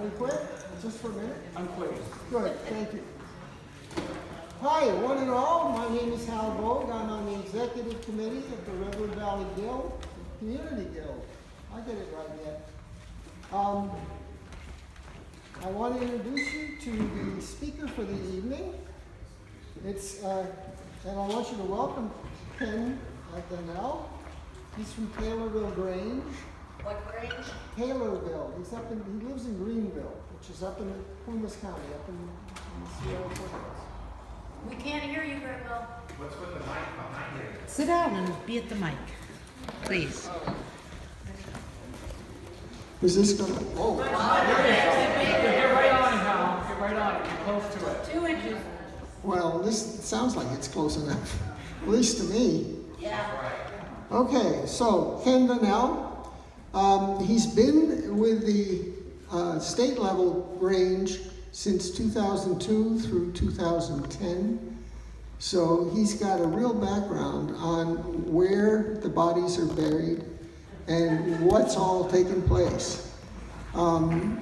we quit? Just for a minute? I'm pleased. Good, thank you. Hi, one and all. My name is Hal Bogue. I'm on the executive committee of the Redwood Valley Guild, Community Guild. I get it right yet. I want to introduce you to the speaker for the evening. And I want you to welcome KenDonnell. He's from Taylorville Grange. What Grange? Taylorville. He lives in Greenville, which is up in Plumas County, up in the Sierra Foothills. We can't hear you very well. What's with the mic behind you? Sit down and be at the mic, please. Is this going to... Oh. Get right on it, Hal. Get right on it. Get close to it. 2 inches. Well, this sounds like it's close enough, at least to me. Yeah. Okay, so KenDonnell, he's been with the state level range since 2002 through 2010. So he's got a real background on where the bodies are buried and what's all taken place. And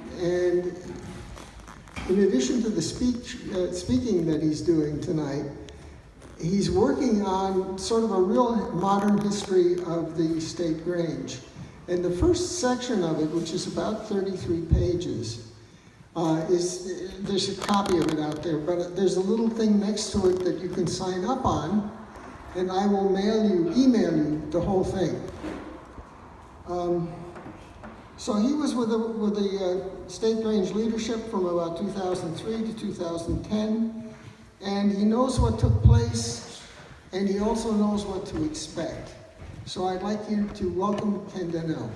in addition to the speaking that he's doing tonight, he's working on sort of a real modern history of the State Grange. And the first section of it, which is about 33 pages, there's a copy of it out there, but there's a little thing next to it that you can sign up on, and I will email you the whole thing. So he was with the State Grange leadership from about 2003 to 2010, and he knows what took place, and he also knows what to expect. So I'd like you to welcome KenDonnell.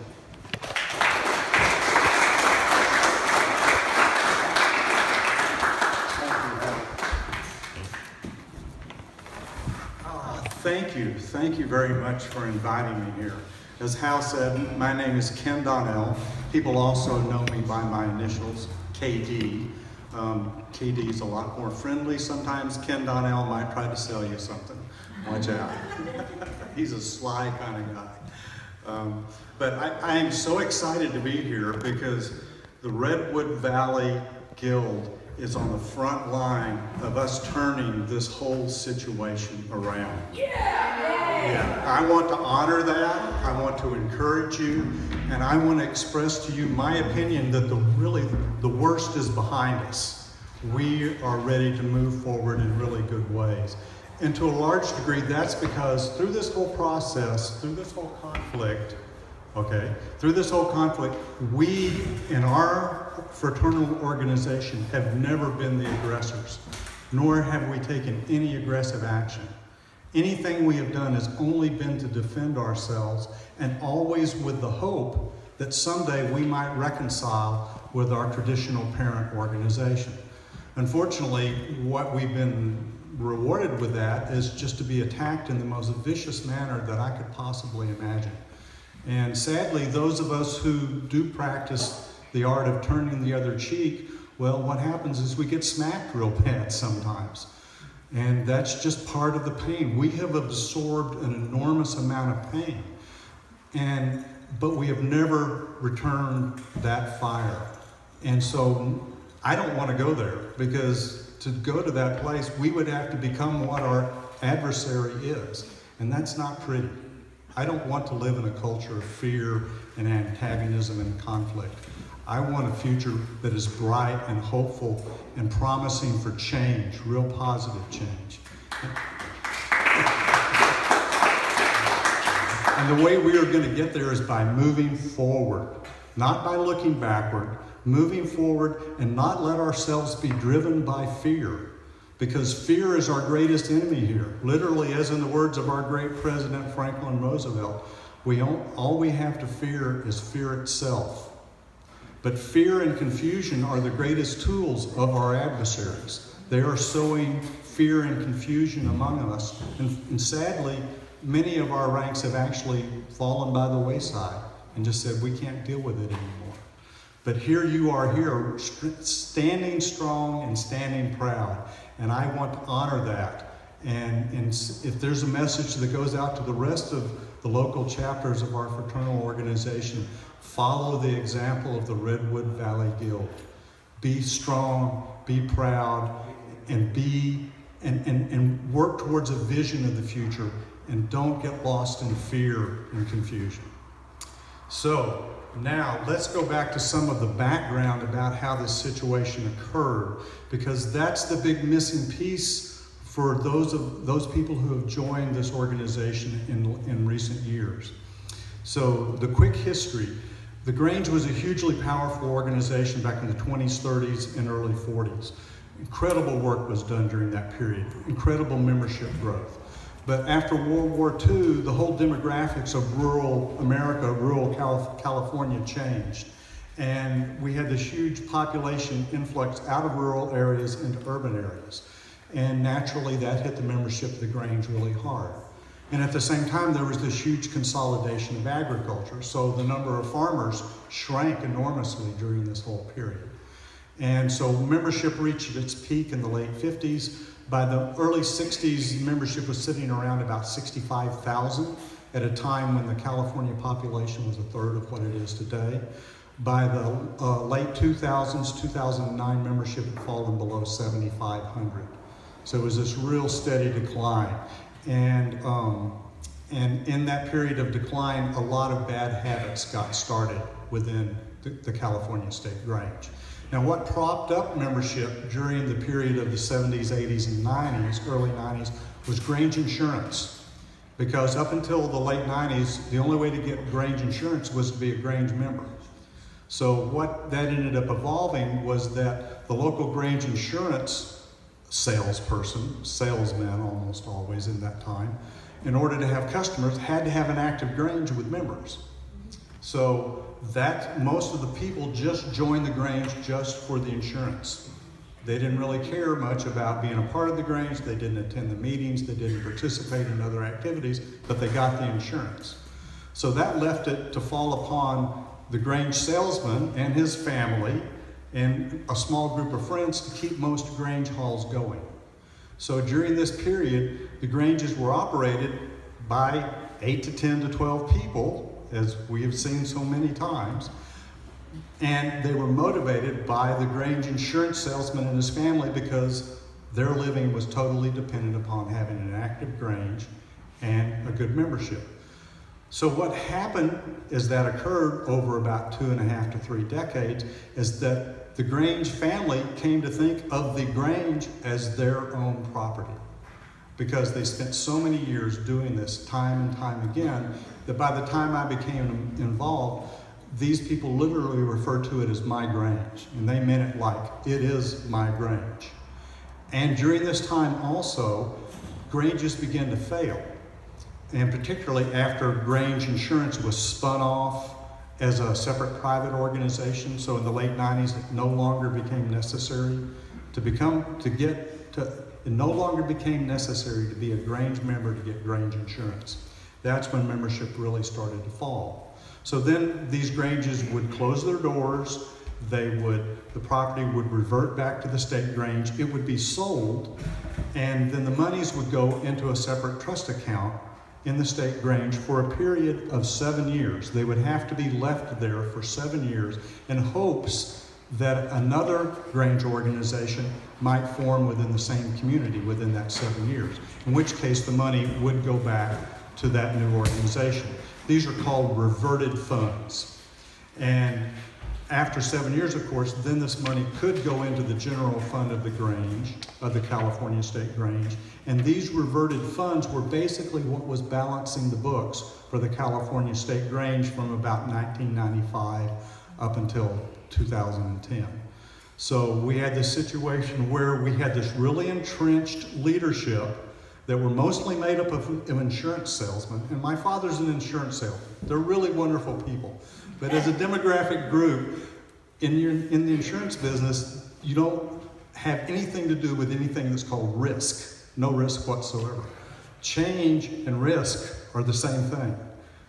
Thank you very much for inviting me here. As Hal said, my name is KenDonnell. People also know me by my initials, KD. KD is a lot more friendly. Sometimes KenDonnell might try to sell you something. Watch out. He's a sly kind of guy. But I am so excited to be here because the Redwood Valley Guild is on the front line of us turning this whole situation around. Yeah, I want to honor that, I want to encourage you, and I want to express to you my opinion that the worst is behind us. We are ready to move forward in really good ways. And to a large degree, that's because through this whole process, through this whole conflict, we in our fraternal organization have never been the aggressors, nor have we taken any aggressive action. Anything we have done has only been to defend ourselves, and always with the hope that someday we might reconcile with our traditional parent organization. Unfortunately, what we've been rewarded with that is just to be attacked in the most vicious manner that I could possibly imagine. And sadly, those of us who do practice the art of turning the other cheek, well, what happens is we get smacked real bad sometimes. And that's just part of the pain. We have absorbed an enormous amount of pain, but we have never returned that fire. And so I don't want to go there, because to go to that place, we would have to become what our adversary is. And that's not pretty. I don't want to live in a culture of fear and antagonism and conflict. I want a future that is bright and hopeful and promising for change, real positive change. And the way we are going to get there is by moving forward, not by looking backward, moving forward, and not let ourselves be driven by fear. Because fear is our greatest enemy here. Literally, as in the words of our great President Franklin Roosevelt, all we have to fear is fear itself. But fear and confusion are the greatest tools of our adversaries. They are sowing fear and confusion among us. And sadly, many of our ranks have actually fallen by the wayside and just said, we can't deal with it anymore. But here you are here, standing strong and standing proud. And I want to honor that. And if there's a message that goes out to the rest of the local chapters of our fraternal organization, follow the example of the Redwood Valley Guild. be strong, be proud, and and work towards a vision of the future, and don't get lost in fear and confusion. So now let's go back to some of the background about how this situation occurred, because that's the big missing piece for those people who have joined this organization in recent years. So the quick history. The Grange was a hugely powerful organization back in the 20s, 30s, and early 40s. Incredible work was done during that period, incredible membership growth. But after World War II, the whole demographics of rural America, rural California changed. And we had this huge population influx out of rural areas into urban areas. And naturally, that hit the membership of the Grange really hard. And at the same time, there was this huge consolidation of agriculture. So the number of farmers shrank enormously during this whole period. And so membership reached its peak in the late 50s. By the early 60s, membership was sitting around about 65,000 at a time when the California population was a third of what it is today. By the late 2000s, 2009, membership had fallen below 7,500. So it was this real steady decline. And in that period of decline, a lot of bad habits got started within the California State Grange. Now, what propped up membership during the period of the 70s, 80s, and 90s, early 90s, was Grange insurance. Because up until the late 90s, the only way to get Grange insurance was to be a Grange member. So what that ended up evolving was that the local Grange insurance salesman almost always in that time, in order to have customers, had to have an active Grange with members. So that most of the people just joined the Grange just for the insurance. They didn't really care much about being a part of the Grange. They didn't attend the meetings. They didn't participate in other activities, but they got the insurance. So that left it to fall upon the Grange salesman and his family and a small group of friends to keep most Grange halls going. So during this period, the Granges were operated by 8 to 10 to 12 people, as we have seen so many times, and they were motivated by the Grange insurance salesman and his family because their living was totally dependent upon having an active Grange and a good membership. So what happened as that occurred over about 2.5 to 3 decades is that the Grange family came to think of the Grange as their own property, because they spent so many years doing this time and time again that by the time I became involved, these people literally referred to it as my Grange, and they meant it like, it is my Grange. And during this time also, Granges began to fail. And particularly after Grange Insurance was spun off as a separate private organization. So in the late 90s, it no longer became necessary it no longer became necessary to be a Grange member to get Grange Insurance. That's when membership really started to fall. So then these Granges would close their doors. The property would revert back to the State Grange. It would be sold, and then the monies would go into a separate trust account in the State Grange for a period of 7 years. They would have to be left there for 7 years in hopes that another Grange organization might form within the same community within that 7 years, in which case the money would go back to that new organization. These are called reverted funds. And after 7 years, of course, then this money could go into the general fund of the Grange, of the California State Grange. And these reverted funds were basically what was balancing the books for the California State Grange from about 1995 up until 2010. So we had this situation where we had this really entrenched leadership that were mostly made up of insurance salesmen. And my father's an insurance salesman. They're really wonderful people. But as a demographic group, in the insurance business, you don't have anything to do with anything that's called risk. No risk whatsoever. Change and risk are the same thing.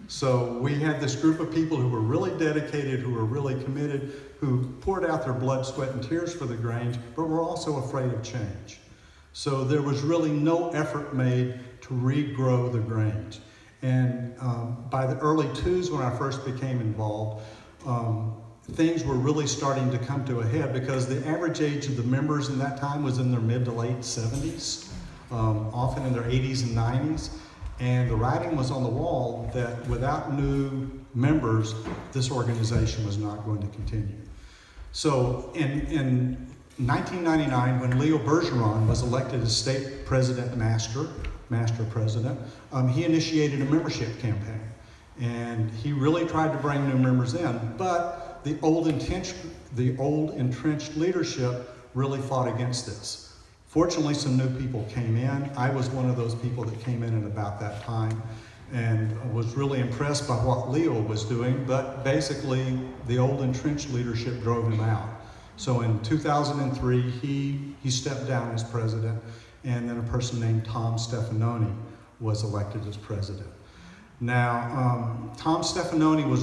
So we had this group of people who were really dedicated, who were really committed, who poured out their blood, sweat, and tears for the Grange, but were also afraid of change. So there was really no effort made to regrow the Grange. And by the early 2000s, when I first became involved, things were really starting to come to a head because the average age of the members in that time was in their mid to late 70s, often in their 80s and 90s. And the writing was on the wall that without new members, this organization was not going to continue. So in 1999, when Leo Bergeron was elected as state president master president, he initiated a membership campaign. And he really tried to bring new members in, but the old entrenched leadership really fought against this. Fortunately, some new people came in. I was one of those people that came in at about that time and was really impressed by what Leo was doing, but basically the old entrenched leadership drove him out. So in 2003, he stepped down as president, and then a person named Tom Stefanoni was elected as president. Now, Tom Stefanoni was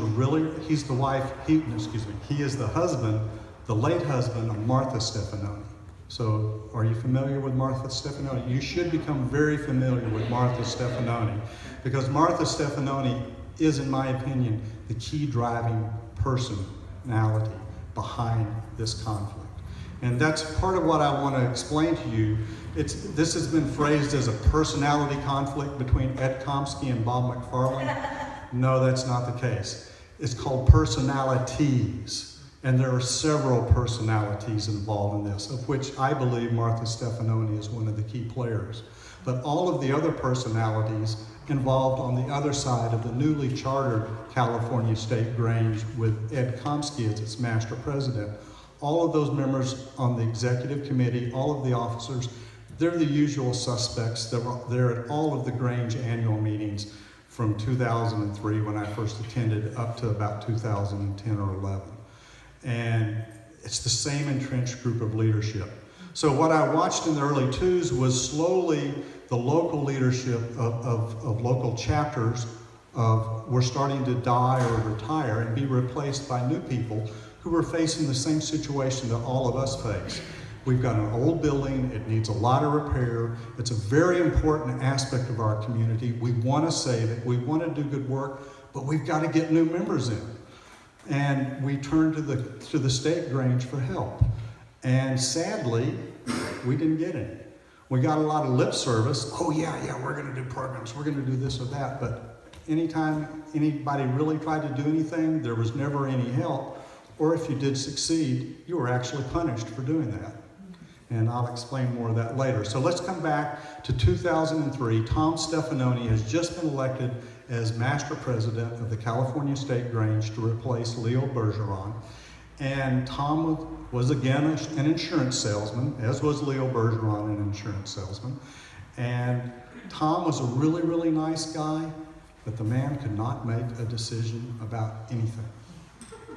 he is the husband, the late husband of Martha Stefanoni. So, are you familiar with Martha Stefanoni? You should become very familiar with Martha Stefanoni, because Martha Stefanoni is, in my opinion, the key driving personality behind this conflict. And that's part of what I want to explain to you. This has been phrased as a personality conflict between Ed Komsky and Bob McFarlane. No, that's not the case. It's called personalities. And there are several personalities involved in this, of which I believe Martha Stefanoni is one of the key players. But all of the other personalities involved on the other side of the newly chartered California State Grange with Ed Komsky as its master president, all of those members on the executive committee, all of the officers, they're the usual suspects that were there at all of the Grange annual meetings from 2003 when I first attended up to about 2010 or 11. And it's the same entrenched group of leadership. So what I watched in the early 2000s was slowly the local leadership of local chapters were starting to die or retire and be replaced by new people who were facing the same situation that all of us face. We've got an old building, it needs a lot of repair. It's a very important aspect of our community. We want to save it, we want to do good work, but we've got to get new members in. And we turned to the State Grange for help. And sadly, we didn't get any. We got a lot of lip service. Oh yeah, we're gonna do programs, we're gonna do this or that. But anytime anybody really tried to do anything, there was never any help. Or if you did succeed, you were actually punished for doing that. And I'll explain more of that later. So let's come back to 2003. Tom Stefanoni has just been elected as master president of the California State Grange to replace Leo Bergeron. And Tom was again an insurance salesman, as was Leo Bergeron, an insurance salesman. And Tom was a really, really nice guy, but the man could not make a decision about anything.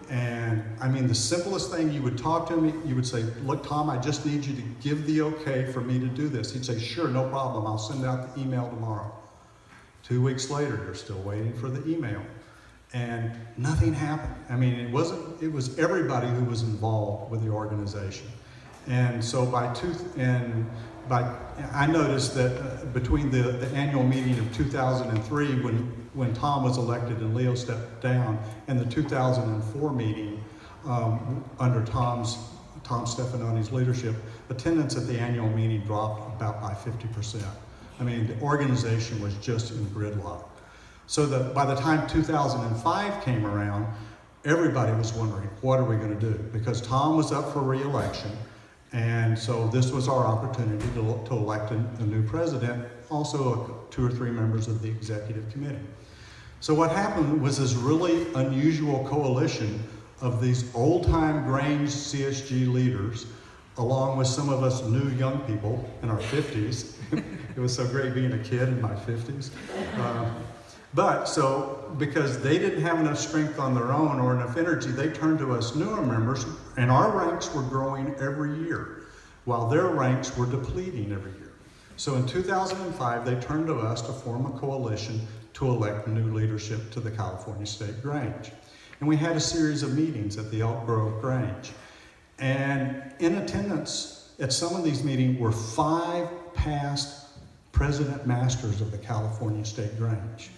And I mean, the simplest thing, you would talk to him, you would say, look, Tom, I just need you to give the okay for me to do this. He'd say, sure, no problem, I'll send out the email tomorrow. 2 weeks later, you're still waiting for the email. And nothing happened. I mean, it was everybody who was involved with the organization. And so I noticed that between the annual meeting of 2003, when Tom was elected and Leo stepped down, and the 2004 meeting under Tom Stefanoni's leadership, attendance at the annual meeting dropped about by 50%. I mean, the organization was just in gridlock. So that by the time 2005 came around, everybody was wondering, what are we going to do? Because Tom was up for re-election, and so this was our opportunity to elect a new president, also 2 or 3 members of the executive committee. So what happened was this really unusual coalition of these old-time Grange CSG leaders, along with some of us new young people in our 50s. It was so great being a kid in my 50s. Because they didn't have enough strength on their own or enough energy, they turned to us newer members, and our ranks were growing every year, while their ranks were depleting every year. So in 2005, they turned to us to form a coalition to elect new leadership to the California State Grange. And we had a series of meetings at the Elk Grove Grange. And in attendance at some of these meetings were 5 past president masters of the California State Grange.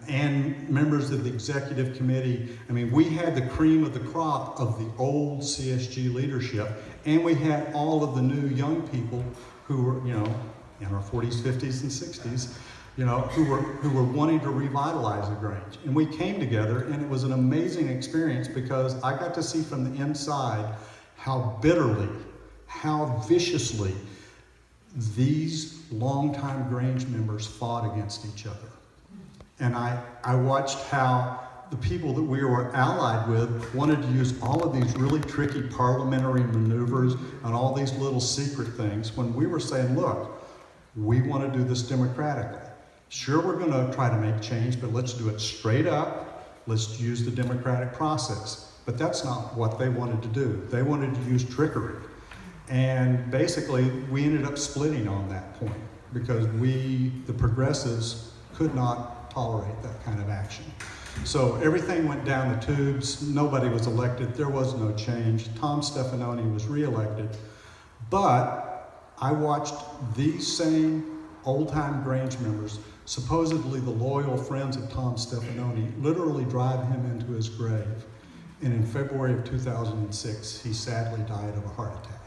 and members of the executive committee. I mean, we had the cream of the crop of the old CSG leadership, and we had all of the new young people who were, you know, in our 40s, 50s, and 60s, you know, who were wanting to revitalize the Grange. And we came together, and it was an amazing experience because I got to see from the inside how bitterly, how viciously these longtime Grange members fought against each other. And I watched how the people that we were allied with wanted to use all of these really tricky parliamentary maneuvers and all these little secret things when we were saying, look, we want to do this democratically. Sure, we're going to try to make change, but let's do it straight up. Let's use the democratic process. But that's not what they wanted to do. They wanted to use trickery. And basically, we ended up splitting on that point because we, the progressives, could not tolerate that kind of action. So everything went down the tubes. Nobody was elected. There was no change. Tom Stefanoni was reelected. But I watched these same old-time Grange members, supposedly the loyal friends of Tom Stefanoni, literally drive him into his grave. And in February of 2006, he sadly died of a heart attack.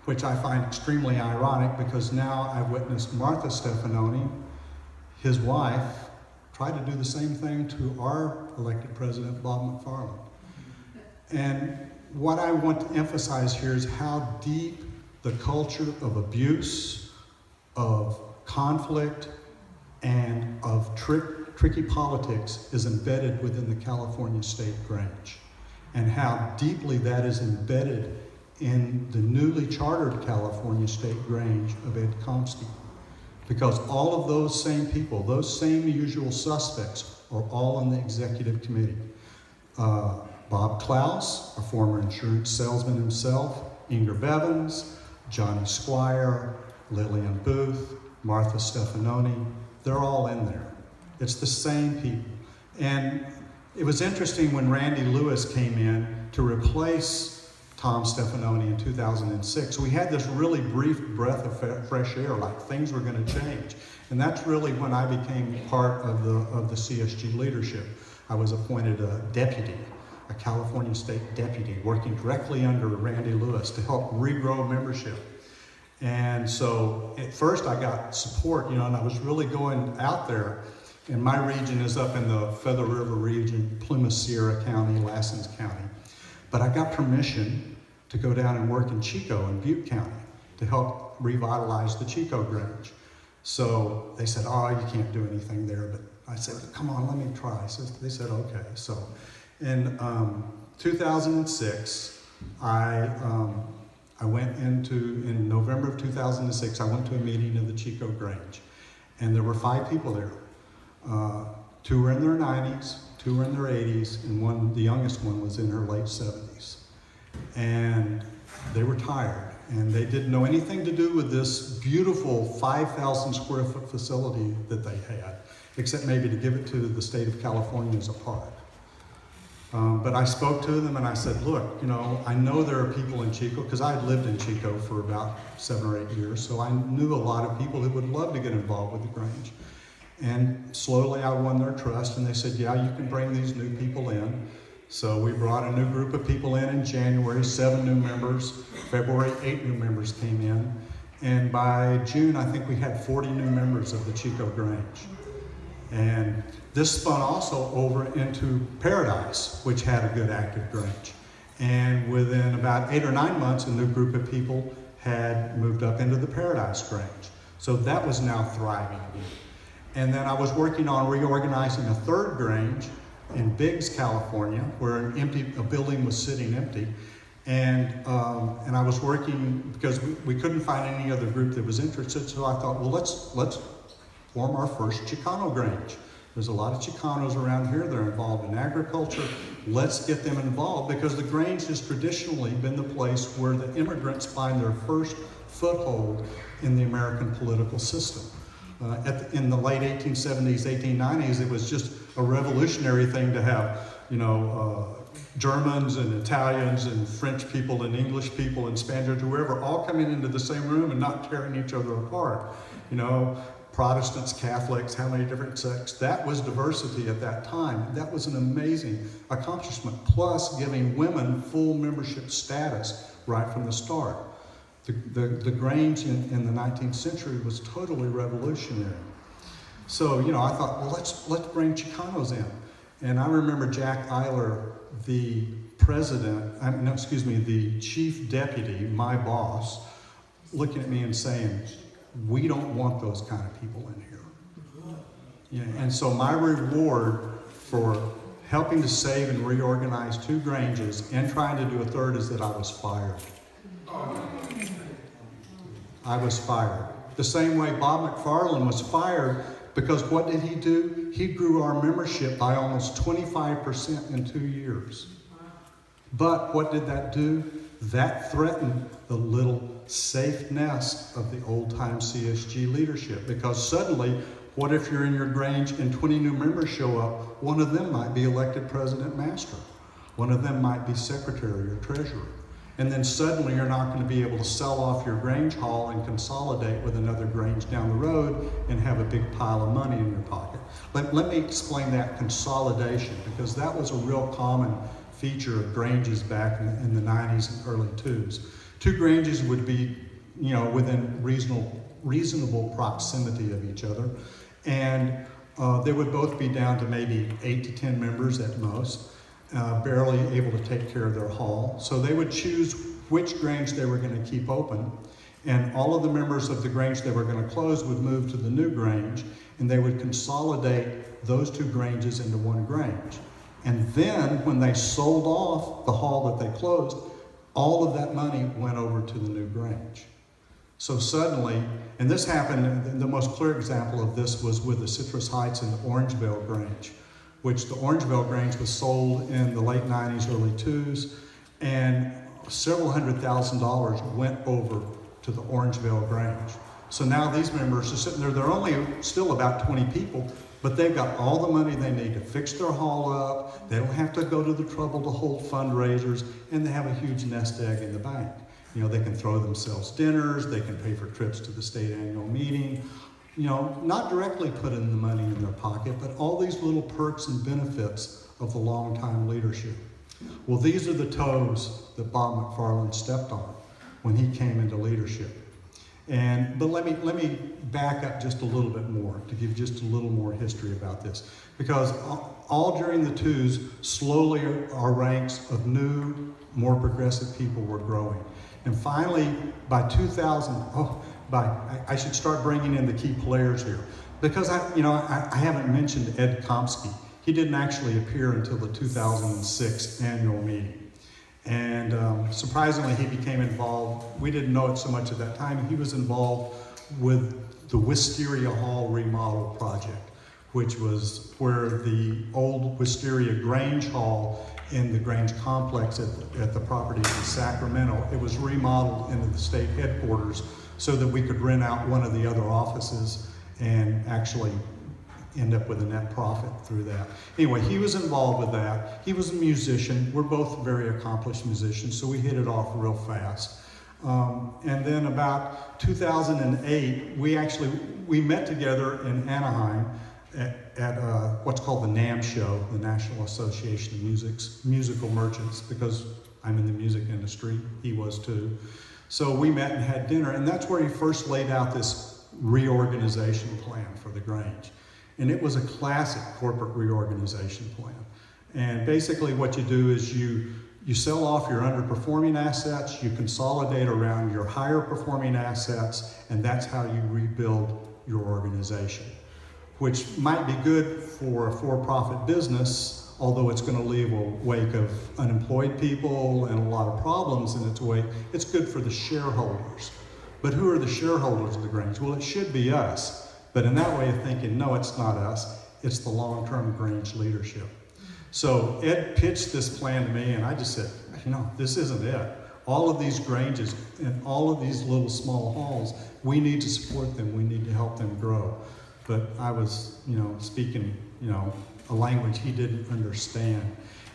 Which I find extremely ironic because now I've witnessed Martha Stefanoni, his wife, try to do the same thing to our elected president, Bob McFarland. And what I want to emphasize here is how deep the culture of abuse, of conflict, and of tricky politics is embedded within the California State Grange, and how deeply that is embedded in the newly chartered California State Grange of Ed Comstock. Because all of those same people, those same usual suspects, are all on the executive committee. Bob Klaus, a former insurance salesman himself, Inger Bevins, Johnny Squire, Lillian Booth, Martha Stefanoni, they're all in there. It's the same people. And it was interesting when Randy Lewis came in to replace Tom Stefanoni in 2006. We had this really brief breath of fresh air, like things were going to change. And that's really when I became part of the CSG leadership. I was appointed a deputy, a California State deputy, working directly under Randy Lewis to help regrow membership. And so at first I got support, you know, and I was really going out there. And my region is up in the Feather River region, Plymouth, Sierra County, Lassens County. But I got permission to go down and work in Chico and Butte County to help revitalize the Chico Grange. So they said, oh, you can't do anything there. But I said, come on, let me try. So they said, okay. So in 2006, I went in November of 2006, I went to a meeting of the Chico Grange. And there were 5 people there. 2 were in their 90s, 2 were in their 80s, and the youngest one was in her late 70s. And they were tired, and they didn't know anything to do with this beautiful 5,000 square foot facility that they had, except maybe to give it to the state of California as a park. But I spoke to them and I said, look, you know, I know there are people in Chico, because I had lived in Chico for about 7 or 8 years, so I knew a lot of people that would love to get involved with the Grange. And slowly I won their trust, and they said, yeah, you can bring these new people in. So we brought a new group of people in January, 7 new members. February, 8 new members came in. And by June, I think we had 40 new members of the Chico Grange. And this spun also over into Paradise, which had a good active Grange. And within about 8 or 9 months, a new group of people had moved up into the Paradise Grange. So that was now thriving again. And then I was working on reorganizing a 3rd Grange in Biggs, California, where a building was sitting empty. And I was working, because we couldn't find any other group that was interested, so I thought, well, let's form our first Chicano Grange. There's a lot of Chicanos around here that are involved in agriculture. Let's get them involved, because the Grange has traditionally been the place where the immigrants find their first foothold in the American political system. In the late 1870s, 1890s, it was just a revolutionary thing to have, you know, Germans and Italians and French people and English people and Spaniards, whoever, all coming into the same room and not tearing each other apart. You know, Protestants, Catholics, how many different sects. That was diversity at that time. That was an amazing accomplishment, plus giving women full membership status right from the start. The Grange in the 19th century was totally revolutionary. So, you know, I thought, well, let's bring Chicanos in. And I remember Jack Eiler, the the chief deputy, my boss, looking at me and saying, we don't want those kind of people in here. Yeah, and so my reward for helping to save and reorganize 2 Granges and trying to do a third is that I was fired. I was fired. The same way Bob McFarland was fired, because what did he do? He grew our membership by almost 25% in 2 years. But what did that do? That threatened the little safe nest of the old-time CSG leadership, because suddenly, what if you're in your Grange and 20 new members show up? One of them might be elected president master. One of them might be secretary or treasurer. And then suddenly you're not going to be able to sell off your Grange hall and consolidate with another Grange down the road and have a big pile of money in your pocket. Let me explain that consolidation, because that was a real common feature of Granges back in the 90s and early 2000s. 2 Granges would be, you know, within reasonable proximity of each other, and they would both be down to maybe 8 to 10 members at most. Barely able to take care of their hall. So they would choose which Grange they were going to keep open, and all of the members of the Grange they were going to close would move to the new Grange, and they would consolidate those 2 Granges into 1 Grange. And then when they sold off the hall that they closed, all of that money went over to the new Grange. So suddenly, and this happened, the most clear example of this was with the Citrus Heights and the Orangevale Grange, which the Orangevale Grange was sold in the late 90s, early 2000s, and several $100,000 went over to the Orangevale Grange. So now these members are sitting there, they're only still about 20 people, but they've got all the money they need to fix their hall up, they don't have to go to the trouble to hold fundraisers, and they have a huge nest egg in the bank. You know, they can throw themselves dinners, they can pay for trips to the state annual meeting, you know, not directly put in the money in their pocket, but all these little perks and benefits of the long-time leadership. Well, these are the toes that Bob McFarland stepped on when he came into leadership. But let me back up just a little bit more to give just a little more history about this, because all during the 2000s, slowly our ranks of new, more progressive people were growing, and finally by 2000, I should start bringing in the key players here, because I haven't mentioned Ed Komsky. He didn't actually appear until the 2006 annual meeting. And surprisingly, he became involved. We didn't know it so much at that time. He was involved with the Wisteria Hall remodel project, which was where the old Wisteria Grange Hall in the Grange complex at the property in Sacramento, it was remodeled into the state headquarters so that we could rent out one of the other offices and actually end up with a net profit through that. Anyway, he was involved with that. He was a musician. We're both very accomplished musicians, so we hit it off real fast. And then about 2008, we met together in Anaheim at what's called the NAMM show, the National Association of Musical Merchants, because I'm in the music industry, he was too. So we met and had dinner, and that's where he first laid out this reorganization plan for the Grange. And it was a classic corporate reorganization plan. And basically what you do is you sell off your underperforming assets, you consolidate around your higher performing assets, and that's how you rebuild your organization, which might be good for a for-profit business, although it's going to leave a wake of unemployed people and a lot of problems in its wake. It's good for the shareholders. But who are the shareholders of the Grange? Well, it should be us. But in that way of thinking, no, it's not us. It's the long-term Grange leadership. So Ed pitched this plan to me, and I just said, this isn't it. All of these Granges and all of these little small halls, we need to support them. We need to help them grow. But I was, speaking, a language he didn't understand.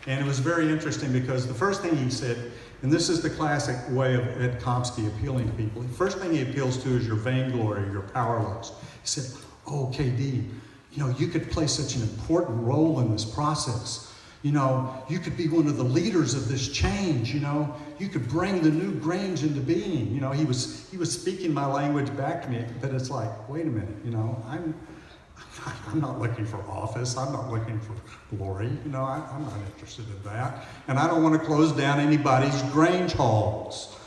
And it was very interesting because the first thing he said, and this is the classic way of Ed Komsky appealing to people, the first thing he appeals to is your vainglory, your power looks. He said, oh, KD, you know, you could play such an important role in this process. You know, you could be one of the leaders of this change, you know. You could bring the new Grange into being. You know, he was speaking my language back to me, but it's like, wait a minute, you know, I'm not looking for office. I'm not looking for glory. You know, I'm not interested in that. And I don't want to close down anybody's Grange halls.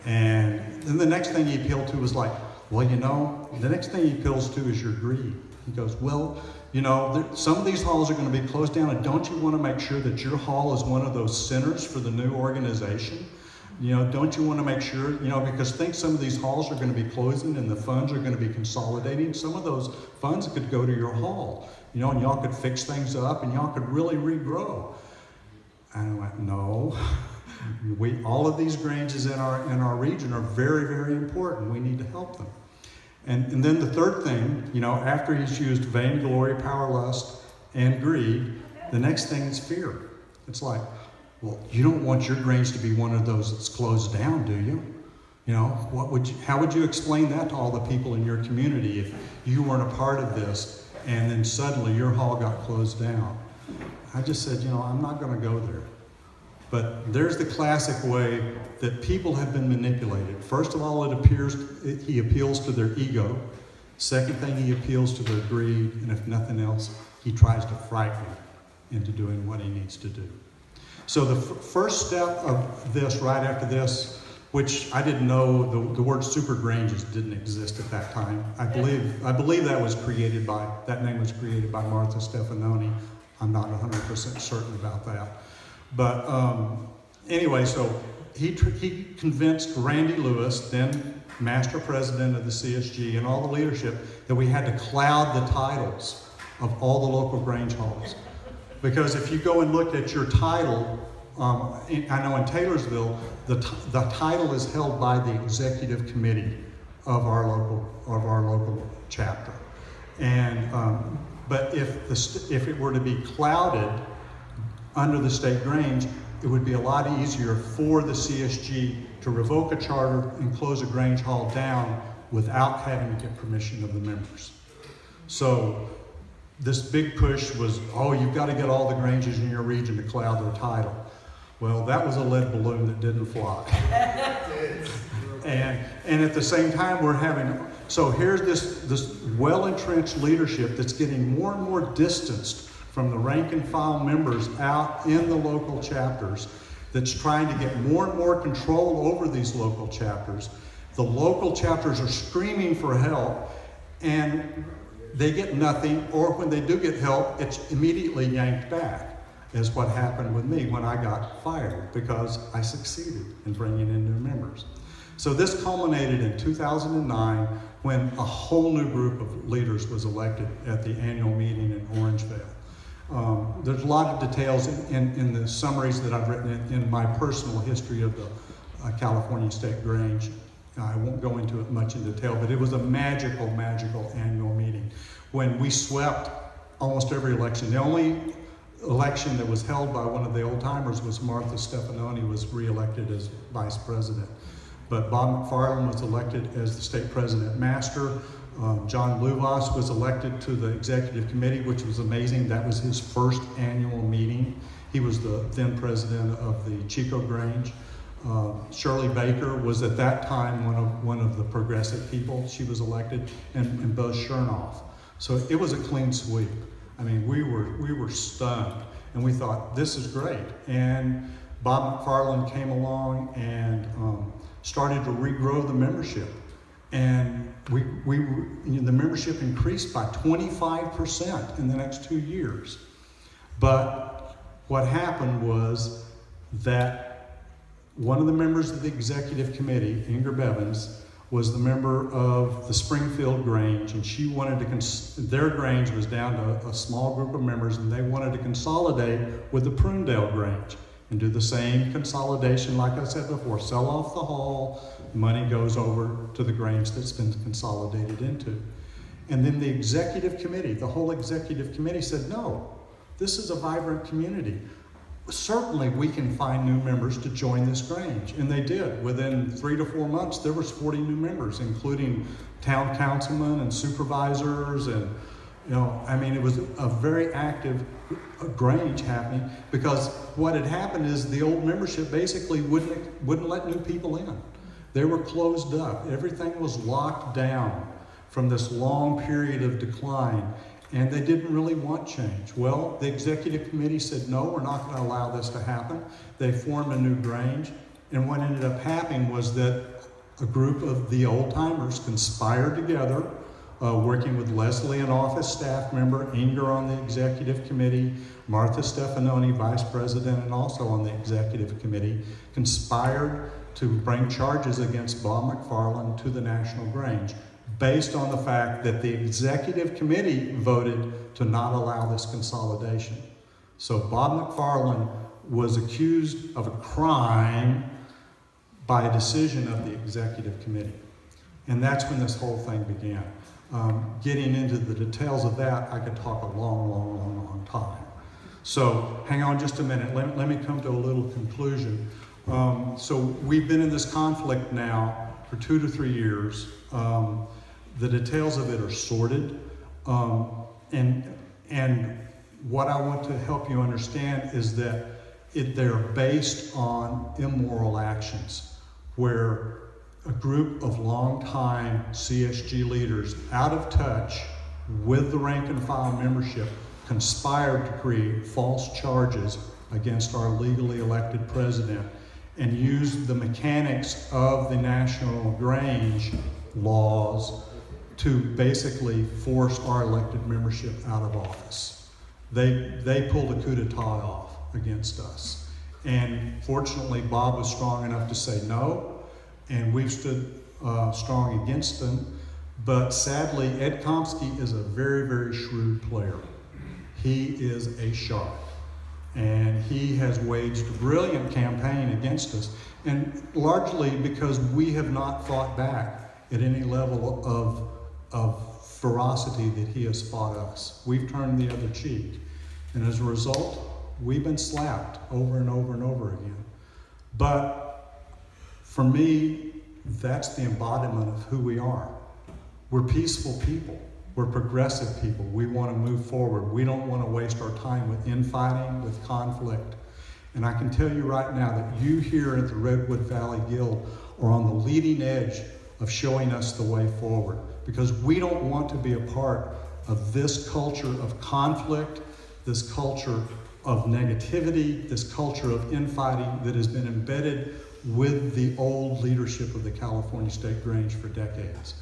And then the next thing he appealed to was like, well, you know, the next thing he appeals to is your greed. He goes, well, you know, some of these halls are going to be closed down, and don't you want to make sure that your hall is one of those centers for the new organization? You know, don't you want to make sure, you know, because think some of these halls are going to be closing and the funds are going to be consolidating. Some of those funds could go to your hall, you know, and y'all could fix things up and y'all could really regrow. And I went, no. All of these Granges in our region are very, very important. We need to help them. And then the third thing, you know, after he's used vainglory, power, lust, and greed, the next thing is fear. It's like, well, you don't want your Grange to be one of those that's closed down, do you? You know, how would you explain that to all the people in your community if you weren't a part of this and then suddenly your hall got closed down? I just said, you know, I'm not going to go there. But there's the classic way that people have been manipulated. First of all, he appeals to their ego. Second thing, he appeals to their greed. And if nothing else, he tries to frighten you into doing what he needs to do. So the first step of this, right after this, which I didn't know, the word super Granges didn't exist at that time. I believe that that name was created by Martha Stefanoni. I'm not 100% certain about that. But anyway, so he convinced Randy Lewis, then master president of the CSG, and all the leadership that we had to cloud the titles of all the local Grange halls. Because if you go and look at your title, I know in Taylorsville, the title is held by the executive committee of our local chapter. And but if it were to be clouded under the state Grange, it would be a lot easier for the CSG to revoke a charter and close a Grange hall down without having to get permission of the members. So this big push was, oh, you've got to get all the Granges in your region to cloud their title. Well, that was a lead balloon that didn't fly. And at the same time, so here's this well-entrenched leadership that's getting more and more distanced from the rank and file members out in the local chapters, that's trying to get more and more control over these local chapters. The local chapters are screaming for help, and they get nothing, or when they do get help, it's immediately yanked back, is what happened with me when I got fired, because I succeeded in bringing in new members. So this culminated in 2009 when a whole new group of leaders was elected at the annual meeting in Orangevale. There's a lot of details in the summaries that I've written in my personal history of the California State Grange. I won't go into it much in detail, but it was a magical, magical annual meeting when we swept almost every election. The only election that was held by one of the old timers was Martha Stefanoni was reelected as vice president. But Bob McFarland was elected as the state president master. John Luvas was elected to the executive committee, which was amazing. That was his first annual meeting. He was the then president of the Chico Grange. Shirley Baker was at that time one of the progressive people. She was elected, and Buzz Chernoff. So it was a clean sweep. I mean, we were stunned, and we thought, this is great. And Bob McFarland came along and started to regrow the membership. And the membership increased by 25% in the next 2 years. But what happened was that one of the members of the executive committee, Inger Bevins, was the member of the Springfield Grange, and she wanted to, their Grange was down to a small group of members, and they wanted to consolidate with the Prunedale Grange and do the same consolidation, like I said before, sell off the hall, money goes over to the Grange that's been consolidated into. And then the executive committee, the whole executive committee said, no, this is a vibrant community. certainly we can find new members to join this Grange. And they did. Within 3 to 4 months, there was 40 new members, including town councilmen and supervisors. And, you know, I mean, it was a very active Grange happening, because what had happened is the old membership basically wouldn't let new people in. They were closed up. Everything was locked down from this long period of decline. And they didn't really want change. Well, the executive committee said, no, we're not going to allow this to happen. They formed a new Grange. And what ended up happening was that a group of the old timers conspired together, working with Leslie, an office staff member, Inger on the executive committee, Martha Stefanoni, vice president, and also on the executive committee, conspired to bring charges against Bob McFarland to the National Grange, based on the fact that the executive committee voted to not allow this consolidation. So Bob McFarland was accused of a crime by a decision of the executive committee. And that's when this whole thing began. Getting into the details of that, I could talk a long time. So hang on just a minute. Let me come to a little conclusion. So we've been in this conflict now for 2 to 3 years. The details of it are sordid, and what I want to help you understand is that they're based on immoral actions, where a group of longtime CSG leaders, out of touch with the rank and file membership, conspired to create false charges against our legally elected president and used the mechanics of the National Grange laws to basically force our elected membership out of office. They pulled a coup d'etat off against us. And fortunately, Bob was strong enough to say no, and we've stood strong against them. But sadly, Ed Komsky is a very, very shrewd player. He is a shark. And he has waged a brilliant campaign against us, and largely because we have not fought back at any level of ferocity that he has fought us. We've turned the other cheek. And as a result, we've been slapped over and over and over again. But for me, that's the embodiment of who we are. We're peaceful people. We're progressive people. We want to move forward. We don't want to waste our time with infighting, with conflict. And I can tell you right now that you here at the Redwood Valley Guild are on the leading edge of showing us the way forward, because we don't want to be a part of this culture of conflict, this culture of negativity, this culture of infighting that has been embedded with the old leadership of the California State Grange for decades.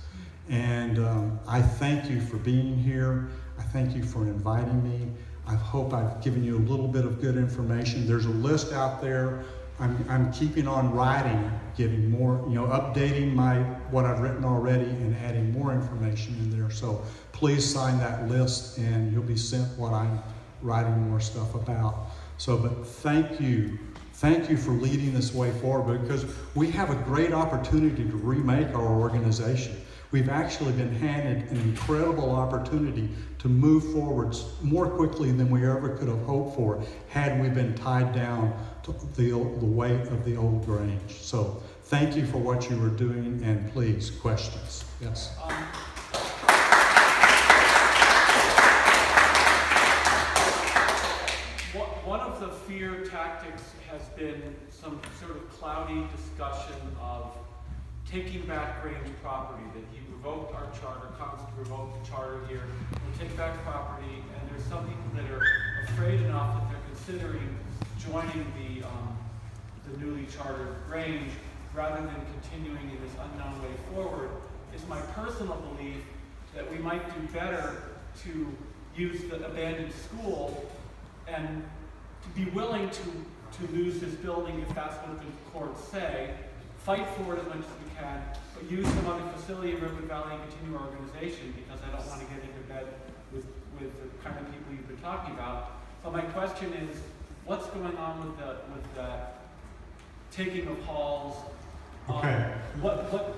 And I thank you for being here. I thank you for inviting me. I hope I've given you a little bit of good information. There's a list out there. I'm keeping on writing, getting more, updating what I've written already and adding more information in there. So please sign that list and you'll be sent what I'm writing more stuff about. So, but thank you. Thank you for leading this way forward, because we have a great opportunity to remake our organization. We've actually been handed an incredible opportunity to move forward more quickly than we ever could have hoped for had we been tied down to the weight of the old Grange. So thank you for what you were doing, and please, questions. Yes? One of the fear tactics has been some sort of cloudy discussion of taking back Grange property, that he revoked our charter, Congress revoked the charter here, we'll take back property, and there's some people that are afraid enough that they're considering joining the newly chartered Grange rather than continuing in this unknown way forward. It's my personal belief that we might do better to use the abandoned school and to be willing to lose this building if that's what the courts say, fight for it as much as we can, but use some other facility in Redwood Valley and continue our organization, because I don't want to get into bed with the kind of people you've been talking about. So my question is, what's going on with the taking of halls? Okay. What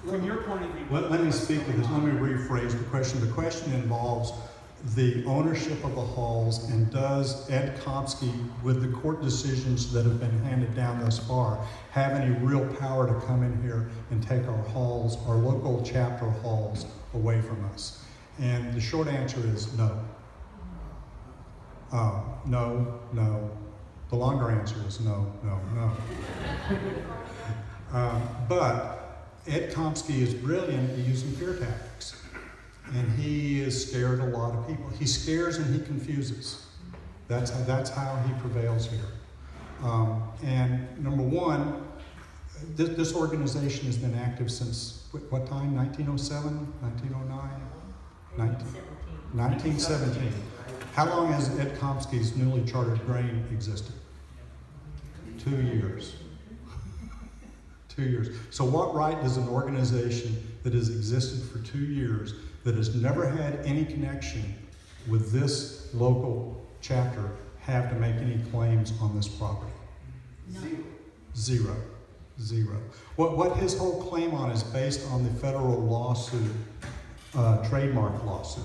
from your point of view? Let me speak to this. Let me rephrase the question. The question involves the ownership of the halls, and does Ed Komsky, with the court decisions that have been handed down thus far, have any real power to come in here and take our halls, our local chapter halls, away from us? And the short answer is no. No. The longer answer is no. But Ed Komsky is brilliant at using fear tactics. And he has scared a lot of people. He scares and he confuses. That's how he prevails here. And number one, this organization has been active since what time? 1907? 1909? 1917. How long has Ed Komsky's newly chartered grain existed? 2 years. 2 years. So what right does an organization that has existed for 2 years, that has never had any connection with this local chapter, have to make any claims on this property? Zero. What his whole claim on is based on the federal lawsuit, trademark lawsuit.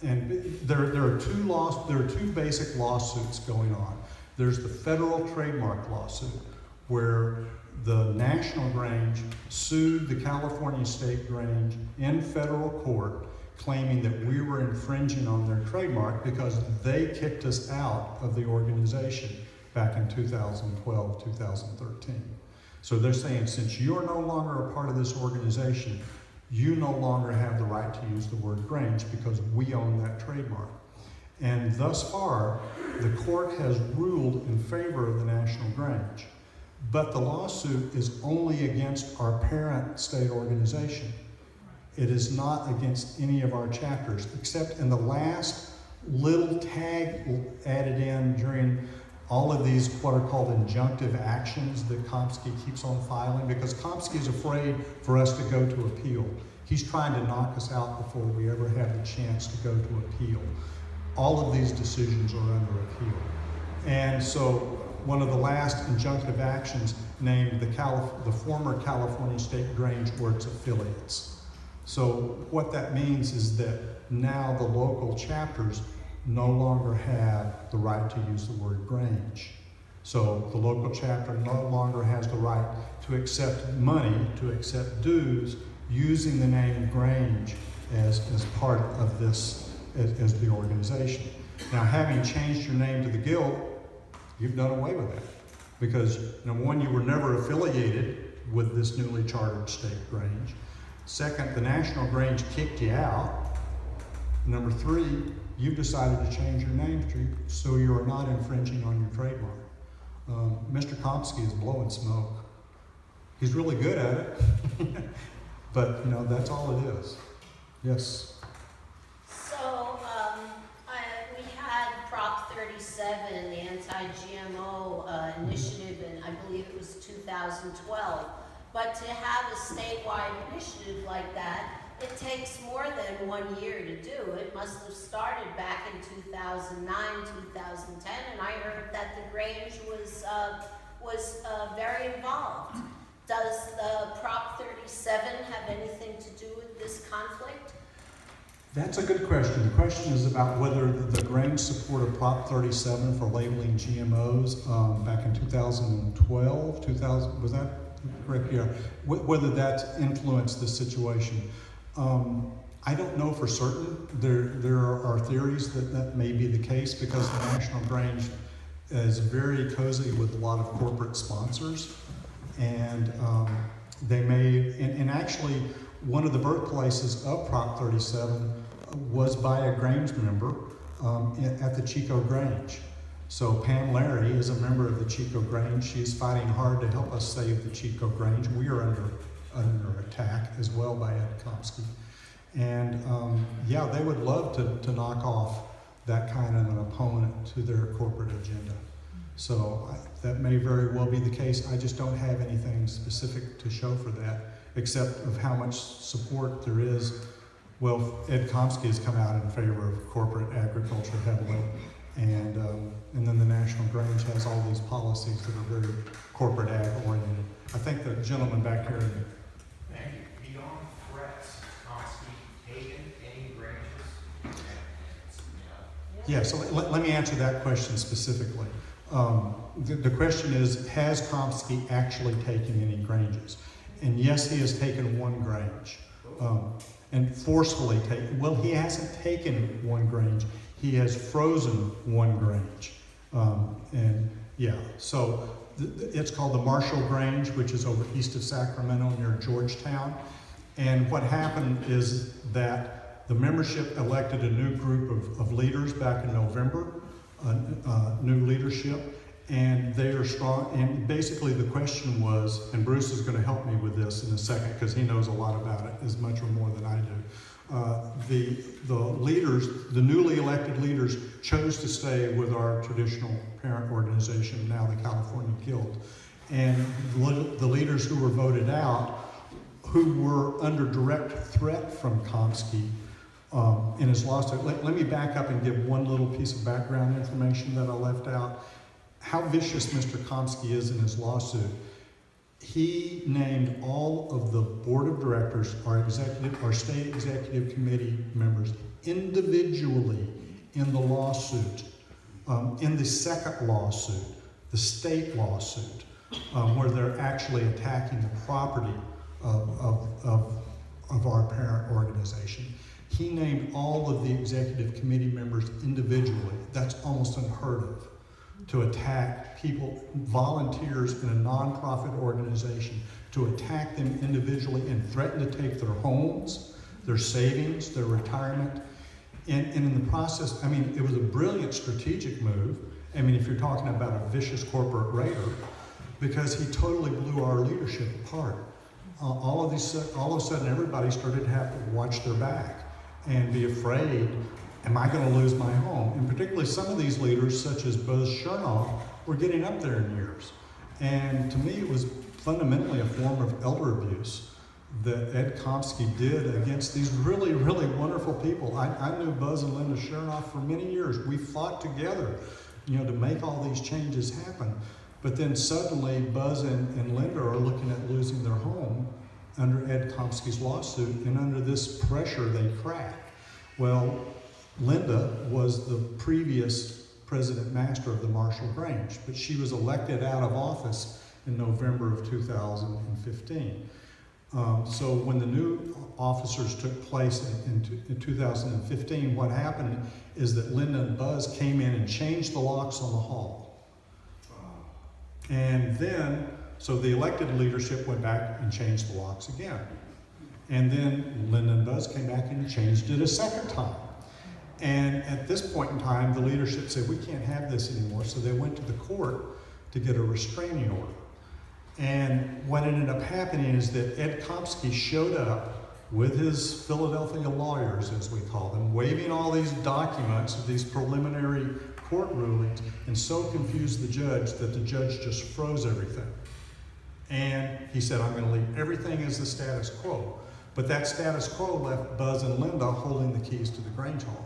And there are two basic lawsuits going on. There's the federal trademark lawsuit, where the National Grange sued the California State Grange in federal court, claiming that we were infringing on their trademark because they kicked us out of the organization back in 2012, 2013. So they're saying, since you're no longer a part of this organization, you no longer have the right to use the word Grange because we own that trademark. And thus far, the court has ruled in favor of the National Grange. But the lawsuit is only against our parent state organization. It is not against any of our chapters, except in the last little tag added in during all of these what are called injunctive actions that Komsky keeps on filing, because Komsky is afraid for us to go to appeal. He's trying to knock us out before we ever have the chance to go to appeal. All of these decisions are under appeal. And so one of the last injunctive actions named the former California State Grange or its affiliates. So what that means is that now the local chapters no longer have the right to use the word Grange. So the local chapter no longer has the right to accept money, to accept dues, using the name Grange as part of this, as the organization. Now, having changed your name to the Guild, you've done away with that. Because, number one, you were never affiliated with this newly chartered state Grange. Second, the National Grange kicked you out. Number three, you've decided to change your name so you are not infringing on your trademark. Mr. Komsky is blowing smoke. He's really good at it, but that's all it is. Yes. So, we had Prop 37, the anti-GMO initiative, and I believe it was 2012. But to have a statewide initiative like that, it takes more than 1 year to do. It must have started back in 2009, 2010, and I heard that the Grange was very involved. Does the Prop 37 have anything to do with this conflict? That's a good question. The question is about whether the Grange supported Prop 37 for labeling GMOs back in 2012, was that correct? Yeah. Whether that's influenced the situation. I don't know for certain. There are theories that may be the case, because the National Grange is very cozy with a lot of corporate sponsors. And they may, and actually one of the birthplaces of Prop 37 was by a Grange member at the Chico Grange. So Pam Larry is a member of the Chico Grange. She's fighting hard to help us save the Chico Grange. We are under attack as well by Ed Komsky. And yeah, they would love to knock off that kind of an opponent to their corporate agenda. So that may very well be the case. I just don't have anything specific to show for that, except of how much support there is. Well, Ed Komsky has come out in favor of corporate agriculture heavily, and then the National Grange has all these policies that are very corporate ag oriented. I think the gentleman back here. Beyond threats, Komsky taken any branches? Yeah, so let me answer that question specifically. The question is, has Komsky actually taken any granges? And yes, he has taken one grange. And forcefully taken. Well, he hasn't taken one grange. He has frozen one grange. And yeah, so it's called the Marshall Grange, which is over east of Sacramento near Georgetown. And what happened is that the membership elected a new group of leaders back in November, new leadership, and they are strong. And basically the question was, and Bruce is going to help me with this in a second because he knows a lot about it, as much or more than I do. The leaders, the newly elected leaders, chose to stay with our traditional parent organization, now the California Guild. And the leaders who were voted out, who were under direct threat from Komsky in his lawsuit. Let me back up and give one little piece of background information that I left out. How vicious Mr. Komsky is in his lawsuit. He named all of the board of directors, our state executive committee members, individually in the lawsuit, in the second lawsuit, the state lawsuit, where they're actually attacking the property of our parent organization. He named all of the executive committee members individually. That's almost unheard of, to attack people, volunteers in a nonprofit organization, to attack them individually and threaten to take their homes, their savings, their retirement. And in the process, I mean, it was a brilliant strategic move. I mean, if you're talking about a vicious corporate raider, because he totally blew our leadership apart. All of a sudden, everybody started to have to watch their back and be afraid, am I going to lose my home? And particularly some of these leaders, such as Buzz Chernoff, were getting up there in years. And to me, it was fundamentally a form of elder abuse that Ed Komsky did against these really, really wonderful people. I knew Buzz and Linda Chernoff for many years. We fought together, you know, to make all these changes happen. But then suddenly, Buzz and Linda are looking at losing their home under Ed Komsky's lawsuit, and under this pressure, they crack. Well, Linda was the previous president master of the Marshall Grange, but she was elected out of office in November of 2015. So when the new officers took place in 2015, what happened is that Linda and Buzz came in and changed the locks on the hall. And then, so the elected leadership went back and changed the locks again. And then Linda and Buzz came back and changed it a second time. And at this point in time, the leadership said, we can't have this anymore. So they went to the court to get a restraining order. And what ended up happening is that Ed Komsky showed up with his Philadelphia lawyers, as we call them, waving all these documents, these preliminary court rulings, and so confused the judge that the judge just froze everything. And he said, I'm going to leave everything as the status quo. But that status quo left Buzz and Linda holding the keys to the Grange Hall.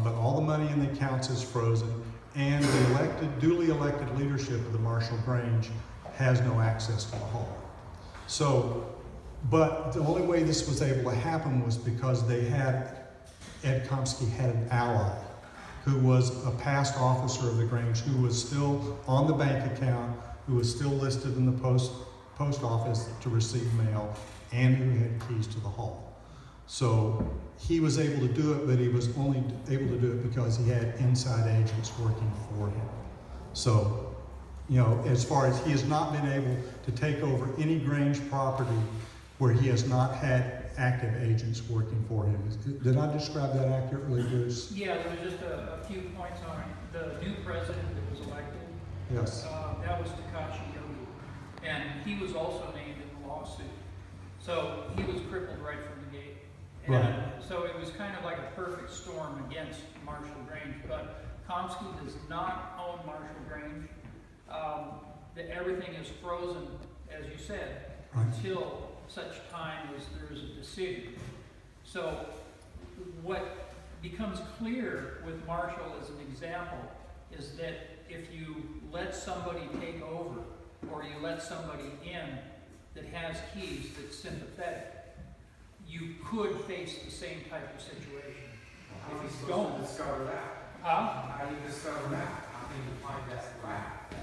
But all the money in the accounts is frozen, and the duly elected leadership of the Marshall Grange has no access to the hall. So, but the only way this was able to happen was because Ed Komsky had an ally who was a past officer of the Grange, who was still on the bank account, who was still listed in the post office to receive mail, and who had keys to the hall. So he was able to do it, but he was only able to do it because he had inside agents working for him. So, you know, as far as he has not been able to take over any Grange property where he has not had active agents working for him. Did I describe that accurately, Bruce? Yeah, there was just a few points on it. The new president that was elected, Yes. that was Takashi Yogi, and he was also named in the lawsuit. So he was crippled right from the gate. And Right. so it was kind of like a perfect storm against Marshall Grange, but Komsky does not own Marshall Grange. Everything is frozen, as you said, Right. until such time as there is a decision. So what becomes clear with Marshall as an example is that if you let somebody take over, or you let somebody in that has keys that's sympathetic, you could face the same type of situation. If you don't, discover that? huh? How do you discover that? How do you find that fact?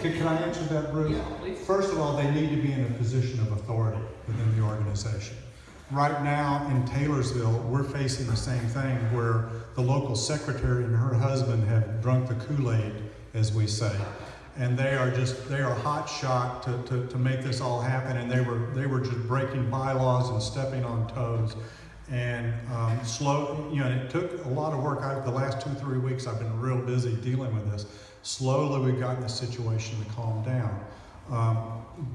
Can I answer that, Bruce? Yeah, please. First of all, they need to be in a position of authority within the organization. Right now in Taylorsville, we're facing the same thing where the local secretary and her husband have drunk the Kool-Aid, as we say. And they are hot shot to make this all happen, and they were just breaking bylaws and stepping on toes. And it took a lot of work. The last 2-3 weeks I've been real busy dealing with this. Slowly we've gotten the situation to calm down.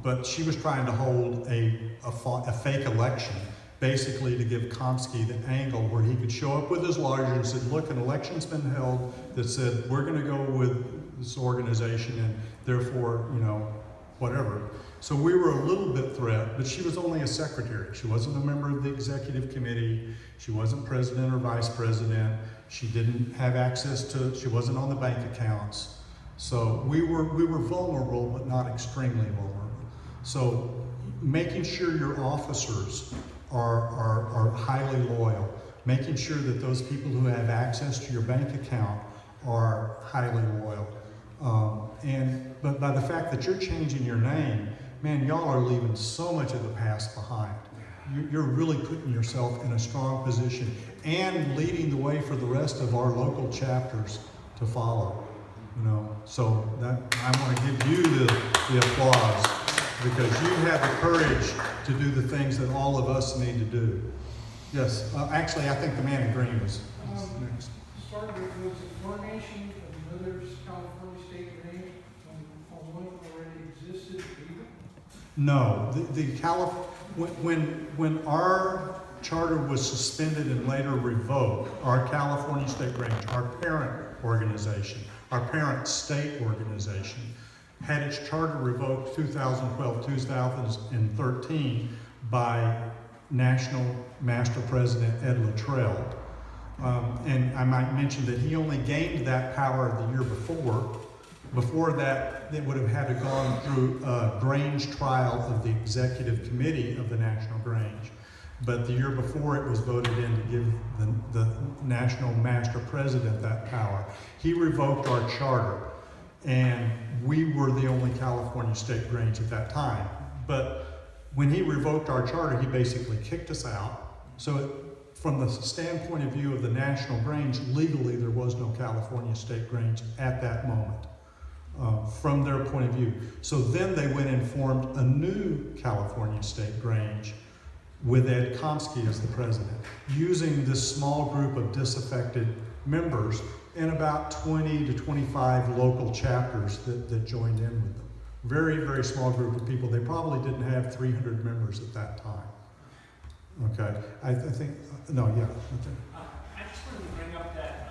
But she was trying to hold a fake election, basically to give Komsky the angle where he could show up with his lawyer and said, look, an election's been held that said we're going to go with this organization and therefore, whatever. So we were a little bit threat, but she was only a secretary. She wasn't a member of the executive committee. She wasn't president or vice president. She didn't have access she wasn't on the bank accounts. So we were vulnerable, but not extremely vulnerable. So making sure your officers are highly loyal, making sure that those people who have access to your bank account are highly loyal. But by the fact that you're changing your name, man, y'all are leaving so much of the past behind. You're really putting yourself in a strong position and leading the way for the rest of our local chapters to follow. So that I want to give you the applause because you have the courage to do the things that all of us need to do. Yes, actually, I think the man in green was next. Started with the formation of another California state range on one already existed either? No, when our charter was suspended and later revoked, our California State Range, our parent organization, our parent state organization, had its charter revoked 2012, 2013 by National Master President Ed Luttrell. And I might mention that he only gained that power the year before. Before that, they would have had to gone through a Grange trial of the executive committee of the National Grange. But the year before, it was voted in to give the National Master President that power. He revoked our charter, and we were the only California State Grange at that time. But when he revoked our charter, he basically kicked us out. So from the standpoint of view of the National Grange, legally there was no California State Grange at that moment. From their point of view. So then they went and formed a new California State Grange with Ed Komsky as the president, using this small group of disaffected members and about 20 to 25 local chapters that joined in with them. Very, very small group of people. They probably didn't have 300 members at that time. Okay, I think, no, yeah. Okay. I just wanted to bring up that,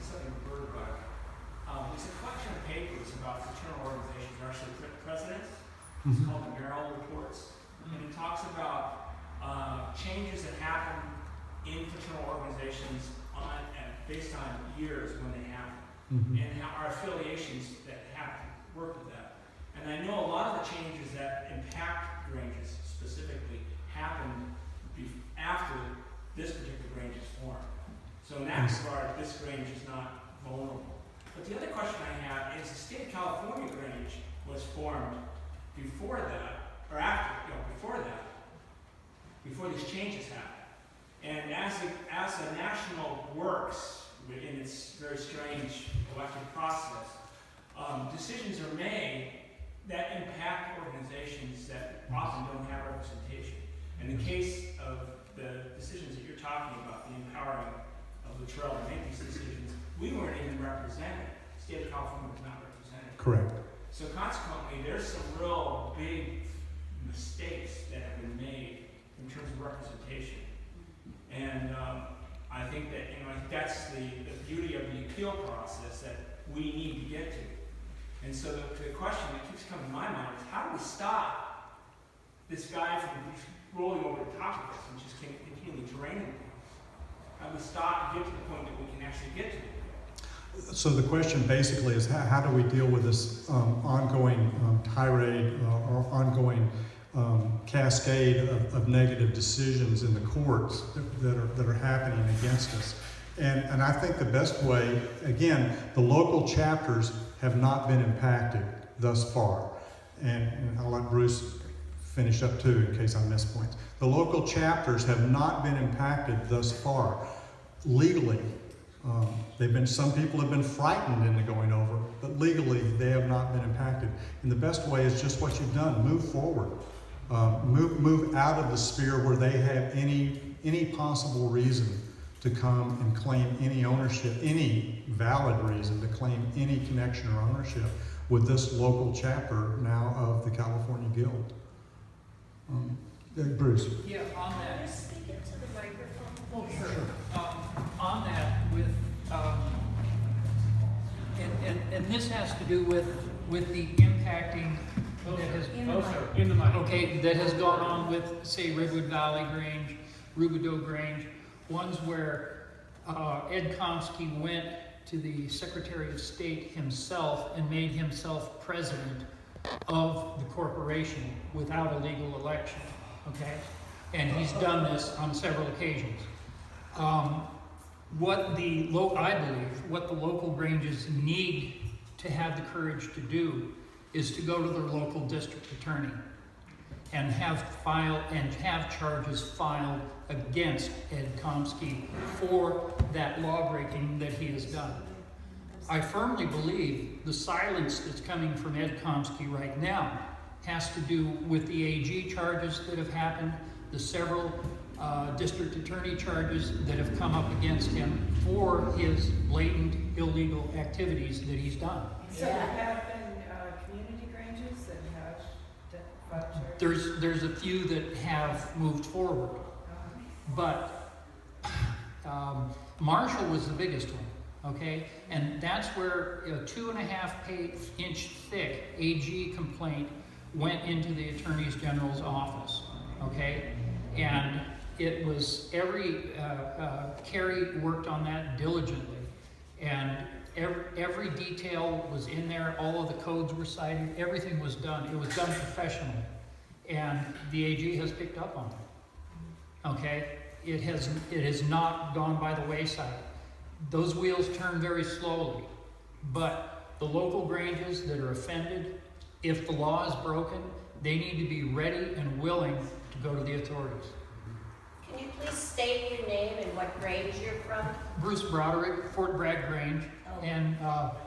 something Bird brought up. There's a collection of papers about fraternal organizations, they're actually presidents. It's called the Merrill Reports. And it talks about changes that happen in fraternal organizations based on years when they happen. And how our affiliations that have to work with that. And I know a lot of the changes that impact Granges specifically happened after this particular Grange is formed. So in that regard, this Grange is not vulnerable. But the other question I have is the state of California Grange was formed before that, or after, before that, before these changes happened. And as the national works in its very strange elected process, decisions are made that impact organizations that often don't have representation. In the case of the decisions that you're talking about, the empowering of Luttrell to make these decisions, we weren't even represented. The state of California was not represented. Correct. So consequently, there's some real big mistakes that have been made in terms of representation. And I think that, that's the beauty of the appeal process that we need to get to. And so the question that keeps coming to my mind is, how do we stop this guy from rolling over the top of us and just continually draining it? How do we stop and get to the point that we can actually get to it? So the question basically is, how do we deal with this ongoing tirade or ongoing cascade of negative decisions in the courts that are happening against us. And I think the best way, again, the local chapters have not been impacted thus far. And I'll let Bruce finish up too in case I miss points. The local chapters have not been impacted thus far. Legally, some people have been frightened into going over, but legally they have not been impacted. And the best way is just what you've done, move forward. Move out of the sphere where they have any possible reason to come and claim any ownership, any valid reason to claim any connection or ownership with this local chapter now of the California Guild. Bruce. Yeah, on Can you that, speak into the microphone? oh, sure. On that, with, and this has to do with the impacting that has, In the mic. okay, that has gone on with, say, Redwood Valley Grange, Rubidoux Grange, ones where Ed Komsky went to the Secretary of State himself and made himself president of the corporation without a legal election, okay? And he's done this on several occasions. I believe what the local Granges need to have the courage to do is to go to their local district attorney and have charges filed against Ed Komsky for that law breaking that he has done. I firmly believe the silence that's coming from Ed Komsky right now has to do with the AG charges that have happened, the several district attorney charges that have come up against him for his blatant illegal activities that he's done. So there have been community Granges that have filed charges? There's a few that have moved forward, but Marshall was the biggest one, okay? And that's where a 2.5-inch thick AG complaint went into the Attorney General's office, okay? And it was Kerry worked on that diligently, and every detail was in there, all of the codes were cited, everything was done. It was done professionally, and the AG has picked up on it, okay? It has not gone by the wayside. Those wheels turn very slowly, but the local Granges that are offended, if the law is broken, they need to be ready and willing to go to the authorities. Can you please state your name and what Grange you're from? Bruce Broderick, Fort Bragg Grange, Oh. and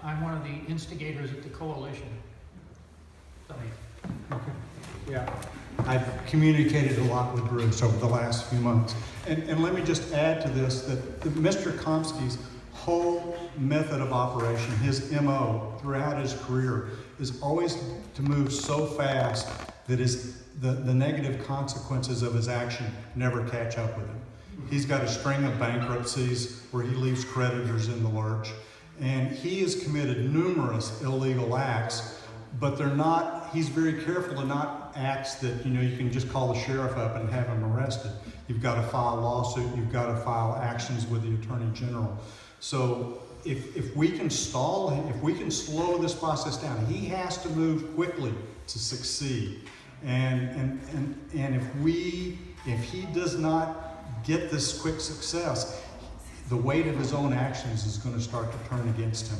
I'm one of the instigators at the coalition. So, Yeah, I've communicated a lot with Bruce over the last few months. And let me just add to this that Mr. Komsky's whole method of operation, his MO throughout his career, is always to move so fast that the negative consequences of his action never catch up with him. He's got a string of bankruptcies where he leaves creditors in the lurch, and he has committed numerous illegal acts, but he's very careful to not acts that, you can just call the sheriff up and have him arrested. You've got to file a lawsuit, you've got to file actions with the Attorney General. So if we can stall him, if we can slow this process down, he has to move quickly to succeed. And if he does not get this quick success, the weight of his own actions is going to start to turn against him.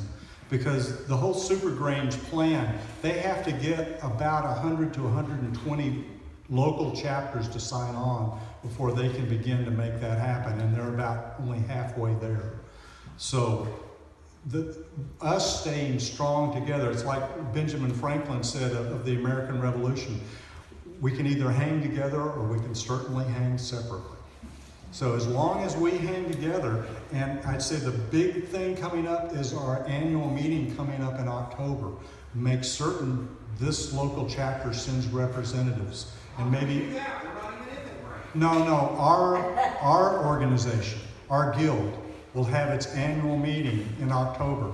Because the whole Super Grange plan, they have to get about 100 to 120 local chapters to sign on before they can begin to make that happen, and they're about only halfway there. So us staying strong together, it's like Benjamin Franklin said of the American Revolution, we can either hang together or we can certainly hang separately. So as long as we hang together, and I'd say the big thing coming up is our annual meeting coming up in October. Make certain this local chapter sends representatives, and maybe. Yeah, we're not even in the break. No, our organization, our guild, will have its annual meeting in October.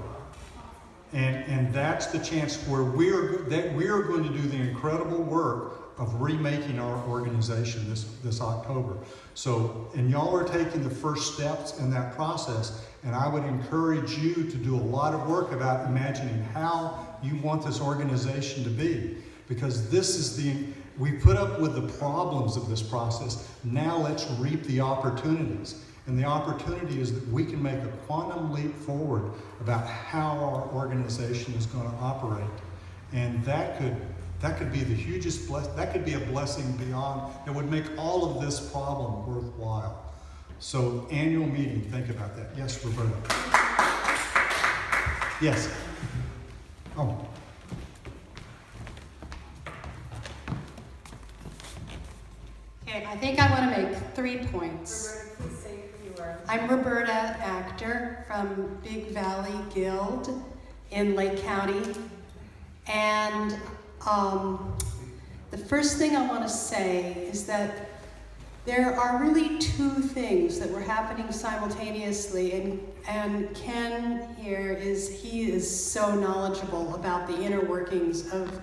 And that's the chance where we're going to do the incredible work of remaking our organization this October. So, and y'all are taking the first steps in that process, and I would encourage you to do a lot of work about imagining how you want this organization to be, because this is We put up with the problems of this process. Now let's reap the opportunities. And the opportunity is that we can make a quantum leap forward about how our organization is going to operate. And that could be the hugest blessing. That could be a blessing beyond, that would make all of this problem worthwhile. So annual meeting, think about that. Yes, Roberta. Yes. Oh. Okay, I think I want to make 3 points. Roberta, please say who you are. I'm Roberta, actor from Big Valley Guild in Lake County. And the first thing I want to say is that there are really 2 things that were happening simultaneously, and Ken here he is so knowledgeable about the inner workings of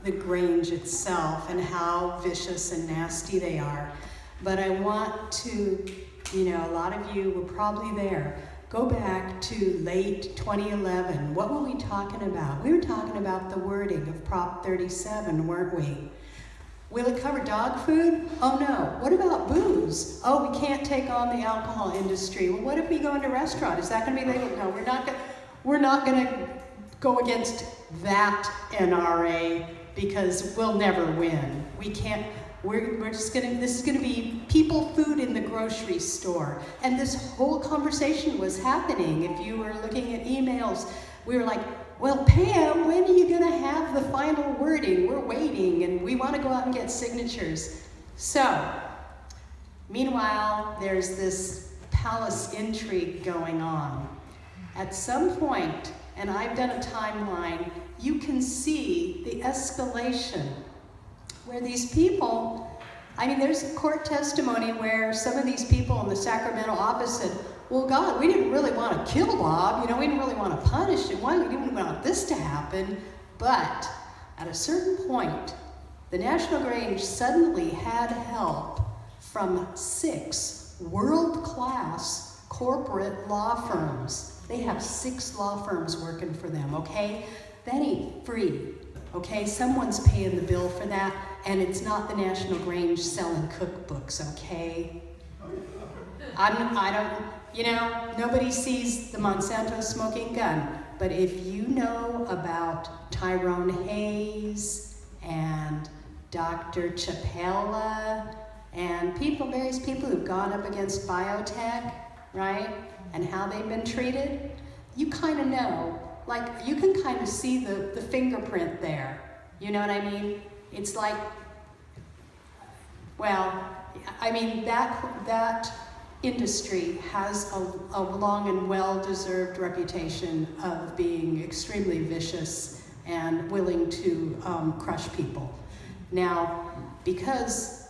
the Grange itself and how vicious and nasty they are. But I want to, a lot of you were probably there. Go back to late 2011. What were we talking about? We were talking about the wording of Prop 37, weren't we? Will it cover dog food? Oh no. What about booze? Oh, we can't take on the alcohol industry. Well, what if we go into a restaurant? Is that going to be legal? No, we're not going to go against that NRA because we'll never win. We can't. We're just gonna. This is going to be people food in the grocery store, and this whole conversation was happening. If you were looking at emails, we were like, well, Pam, when are you going to have the final wording? We're waiting, and we want to go out and get signatures. So, meanwhile, there's this palace intrigue going on. At some point, and I've done a timeline, you can see the escalation where these people, there's court testimony where some of these people in the Sacramento office said, well, God, we didn't really want to kill Bob, we didn't really want to punish him, we didn't want this to happen, but at a certain point, the National Grange suddenly had help from 6 world-class corporate law firms. They have 6 law firms working for them, okay? That ain't free, okay? Someone's paying the bill for that, and it's not the National Grange selling cookbooks, okay? Nobody sees the Monsanto smoking gun, but if you know about Tyrone Hayes and Dr. Chapella and various people who've gone up against biotech, right, and how they've been treated, you kind of know, you can kind of see the fingerprint there. You know what I mean? It's like, that industry has a long and well-deserved reputation of being extremely vicious and willing to crush people. Now, because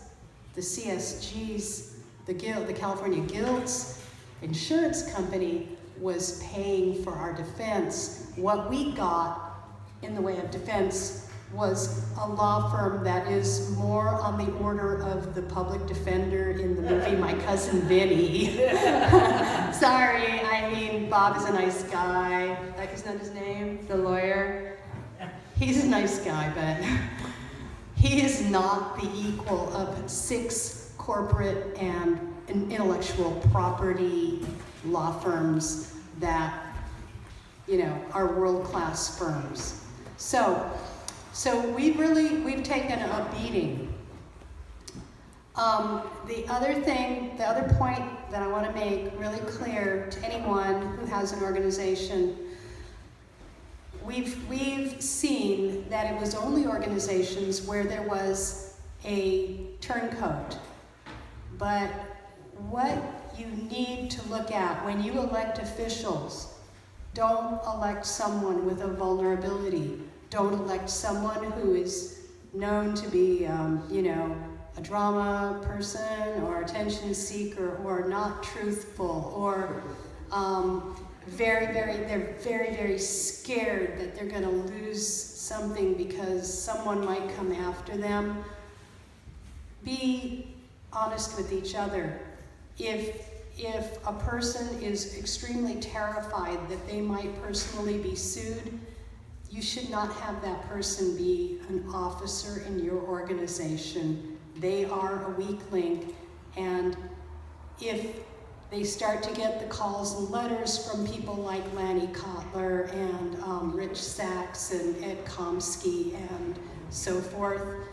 the CSGs, the California Guild's insurance company was paying for our defense, what we got in the way of defense was a law firm that is more on the order of the public defender in the movie My Cousin Vinny. Sorry, Bob is a nice guy. Isn't that his name? The lawyer? He's a nice guy, but he is not the equal of 6 corporate and intellectual property law firms that, are world-class firms. So we've taken a beating. The other point that I want to make really clear to anyone who has an organization, we've seen that it was only organizations where there was a turncoat. But what you need to look at when you elect officials, don't elect someone with a vulnerability. Don't elect someone who is known to be, a drama person or attention seeker or not truthful or they're very, very scared that they're going to lose something because someone might come after them. Be honest with each other. If a person is extremely terrified that they might personally be sued, you should not have that person be an officer in your organization. They are a weak link, and if they start to get the calls and letters from people like Lanny Kotler and Rich Sachs and Ed Komsky and so forth,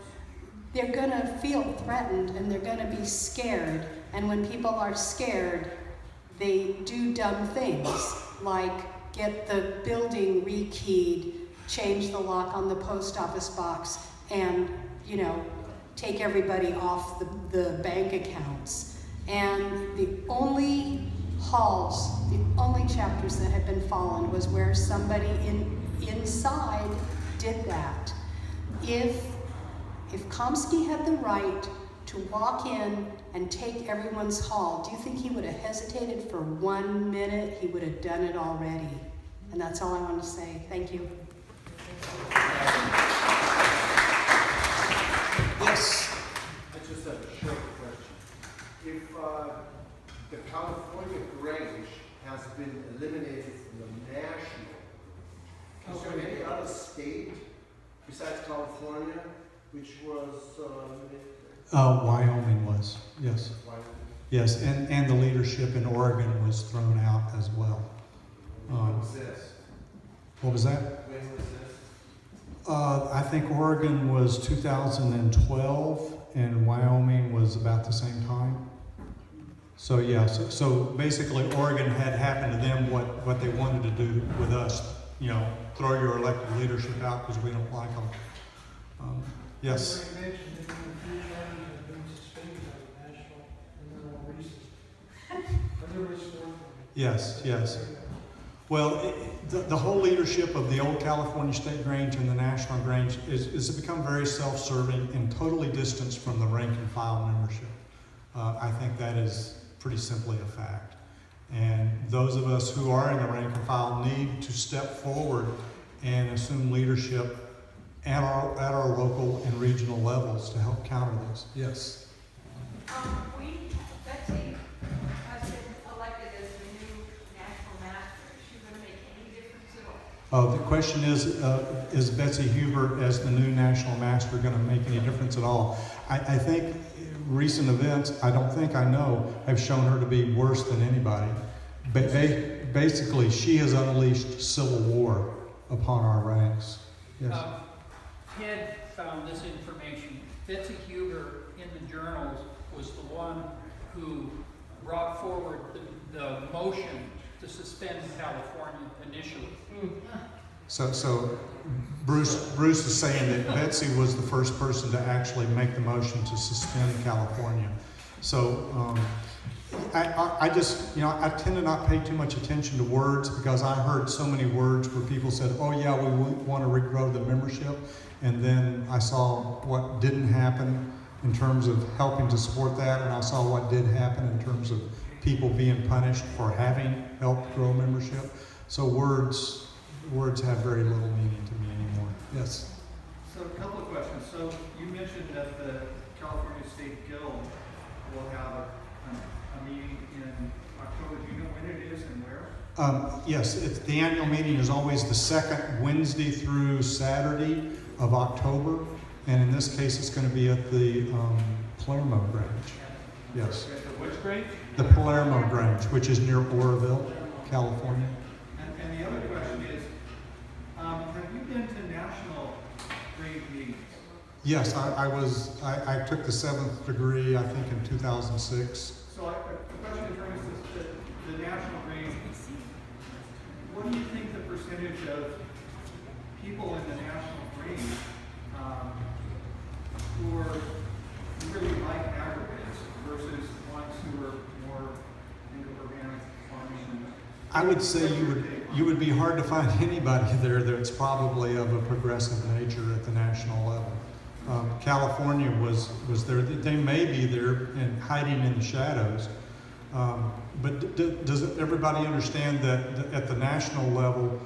they're gonna feel threatened and they're gonna be scared. And when people are scared, they do dumb things like get the building rekeyed, change the lock on the post office box, and, you know, take everybody off the bank accounts. And the only halls, the only chapters that have been fallen was where somebody inside did that. If Komsky had the right to walk in and take everyone's hall, do you think he would have hesitated for 1 minute? He would have done it already. And that's all I want to say. Thank you. Yes. I just have a short question. If the California Grange has been eliminated from the national, is there any other state besides California which was eliminated? Wyoming was, yes. Yes, and the leadership in Oregon was thrown out as well. When was this? What was that? When was this? I think Oregon was 2012 and Wyoming was about the same time. So yeah, so basically Oregon had happened to them what they wanted to do with us, you know, throw your elected leadership out because we don't like them. Yes. I mentioned that a few charges have been suspended by the national, and they're all recent. Are they restored? Yes, yes. Well, the whole leadership of the old California State Grange and the National Grange is become very self-serving and totally distanced from the rank and file membership. I think that is pretty simply a fact. And those of us who are in the rank and file need to step forward and assume leadership at our local and regional levels to help counter this. Yes. Betsy has been elected as the new national master. Is she going to make any difference at all? The question is Betsy Huber as the new national master going to make any difference at all? I think recent events, I don't think I know, have shown her to be worse than anybody. But basically, she has unleashed civil war upon our ranks. Yes. Ted found this information. Betsy Huber in the journals was the one who brought forward the motion to suspend California initially. So Bruce is saying that Betsy was the first person to actually make the motion to suspend California. So I just, you know, I tend to not pay too much attention to words because I heard so many words where people said, oh yeah, we want to regrow the membership. And then I saw what didn't happen in terms of helping to support that, and I saw what did happen in terms of people being punished for having helped grow membership. So words have very little meaning to me anymore. Yes? So a couple of questions. So you mentioned that the California State Guild will have a meeting in October. Do you know when it is and where? Yes, the annual meeting is always the second Wednesday through Saturday of October, and in this case it's going to be at the Palermo Grange. Yes. Which Grange? The Palermo Grange, which is near Oroville, California. And the other question is, have you been to national Grange meetings? Yes, I took the 7th degree, I think, in 2006. So the question in terms of the national Grange, what do you think the percentage of people in the national Grange who really like aggregates versus ones who are more into organic farming? I would say you would be hard to find anybody there that's probably of a progressive nature at the national level. California was there. They may be there and hiding in the shadows. But does everybody understand that at the national level,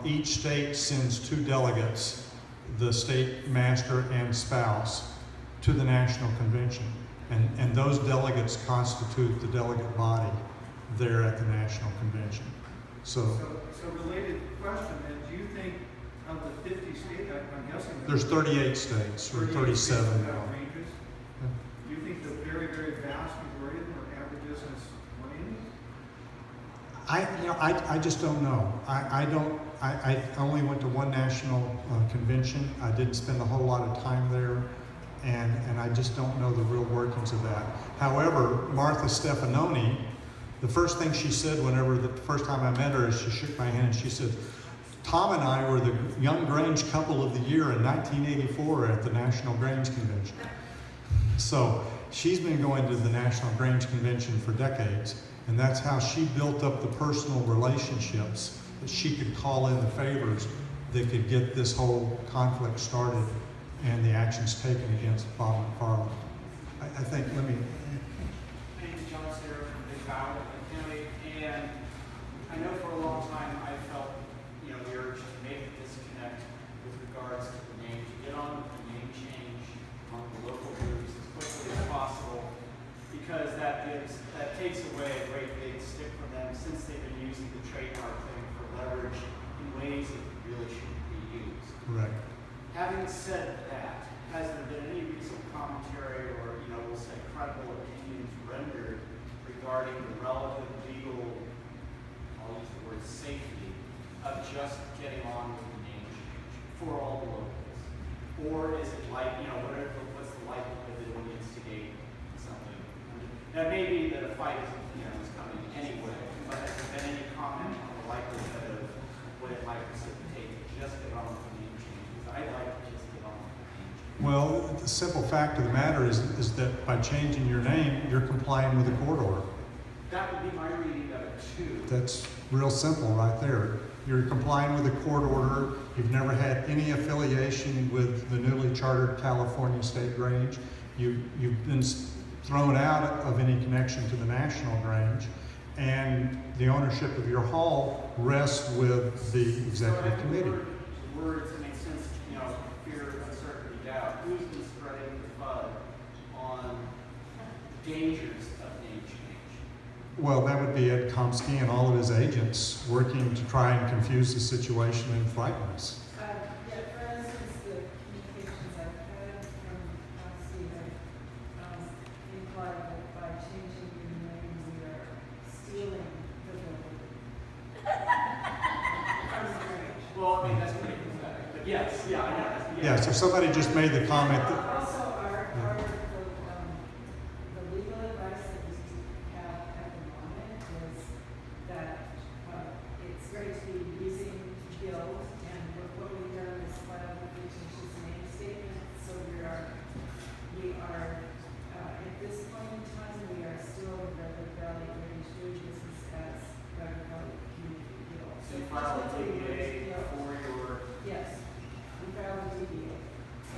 each state sends 2 delegates, the state master and spouse, to the national convention. And those delegates constitute the delegate body there at the national convention. So related question then, do you think Of the 50 states, I'm guessing. There's 38 states, or 37 now. Ranges. Do you think the very, very vast majority of them are agribusiness oriented? I just don't know. I only went to one national convention. I didn't spend a whole lot of time there, and I just don't know the real workings of that. However, Martha Stefanoni, the first thing she said the first time I met her is she shook my hand and she said, Tom and I were the Young Grange Couple of the Year in 1984 at the National Grange Convention. So she's been going to the National Grange Convention for decades, and that's how she built up the personal relationships that she could call in the favors that could get this whole conflict started and the actions taken against Bob McFarland. I think, let me... My name is John Sarah from Big Valley County, and I know for a long time I felt, the urge to make a disconnect with regards to the name, to get on with the name change among the local groups as quickly as possible, because that takes away a great big stick from them since they've been using the trademark thing for leverage in ways that really shouldn't be used. Correct. Having said that, has there been any recent commentary or, we'll say credible opinions rendered regarding the relative legal, I'll use the word safety, of just getting on with the name change for all the locals? Or is it like, what's the likelihood that it will instigate something? That may be that a fight is coming anyway, but has there been any comment on the likelihood of what it might precipitate to just get on with the name change? Because I'd like to just get on with the name change. Well, the simple fact of the matter is that by changing your name, you're complying with a court order. That would be my reading of it too. That's real simple right there. You're complying with a court order. You've never had any affiliation with the newly chartered California State Grange. You've been thrown out of any connection to the National Grange, and the ownership of your hall rests with the executive committee. Words that make sense, fear, uncertainty, doubt. Who's been spreading the FUD on dangers of name change? Well, that would be Ed Komsky and all of his agents working to try and confuse the situation and frighten us. For instance, the communications I've had from Steve implied that by changing your name, we are stealing the building. Well, that's pretty pathetic, but yes, I know. Yeah, so somebody just made the comment that... Also, the legal advice that we have at the moment is that it's great to be using guild, and what we've done is filed the fictitious name statement, so we are at this point in time, we are still in Redwood Valley Range doing business as Redwood Valley Community Guild. So you filed a DBA for your... Yes, we filed a DBA,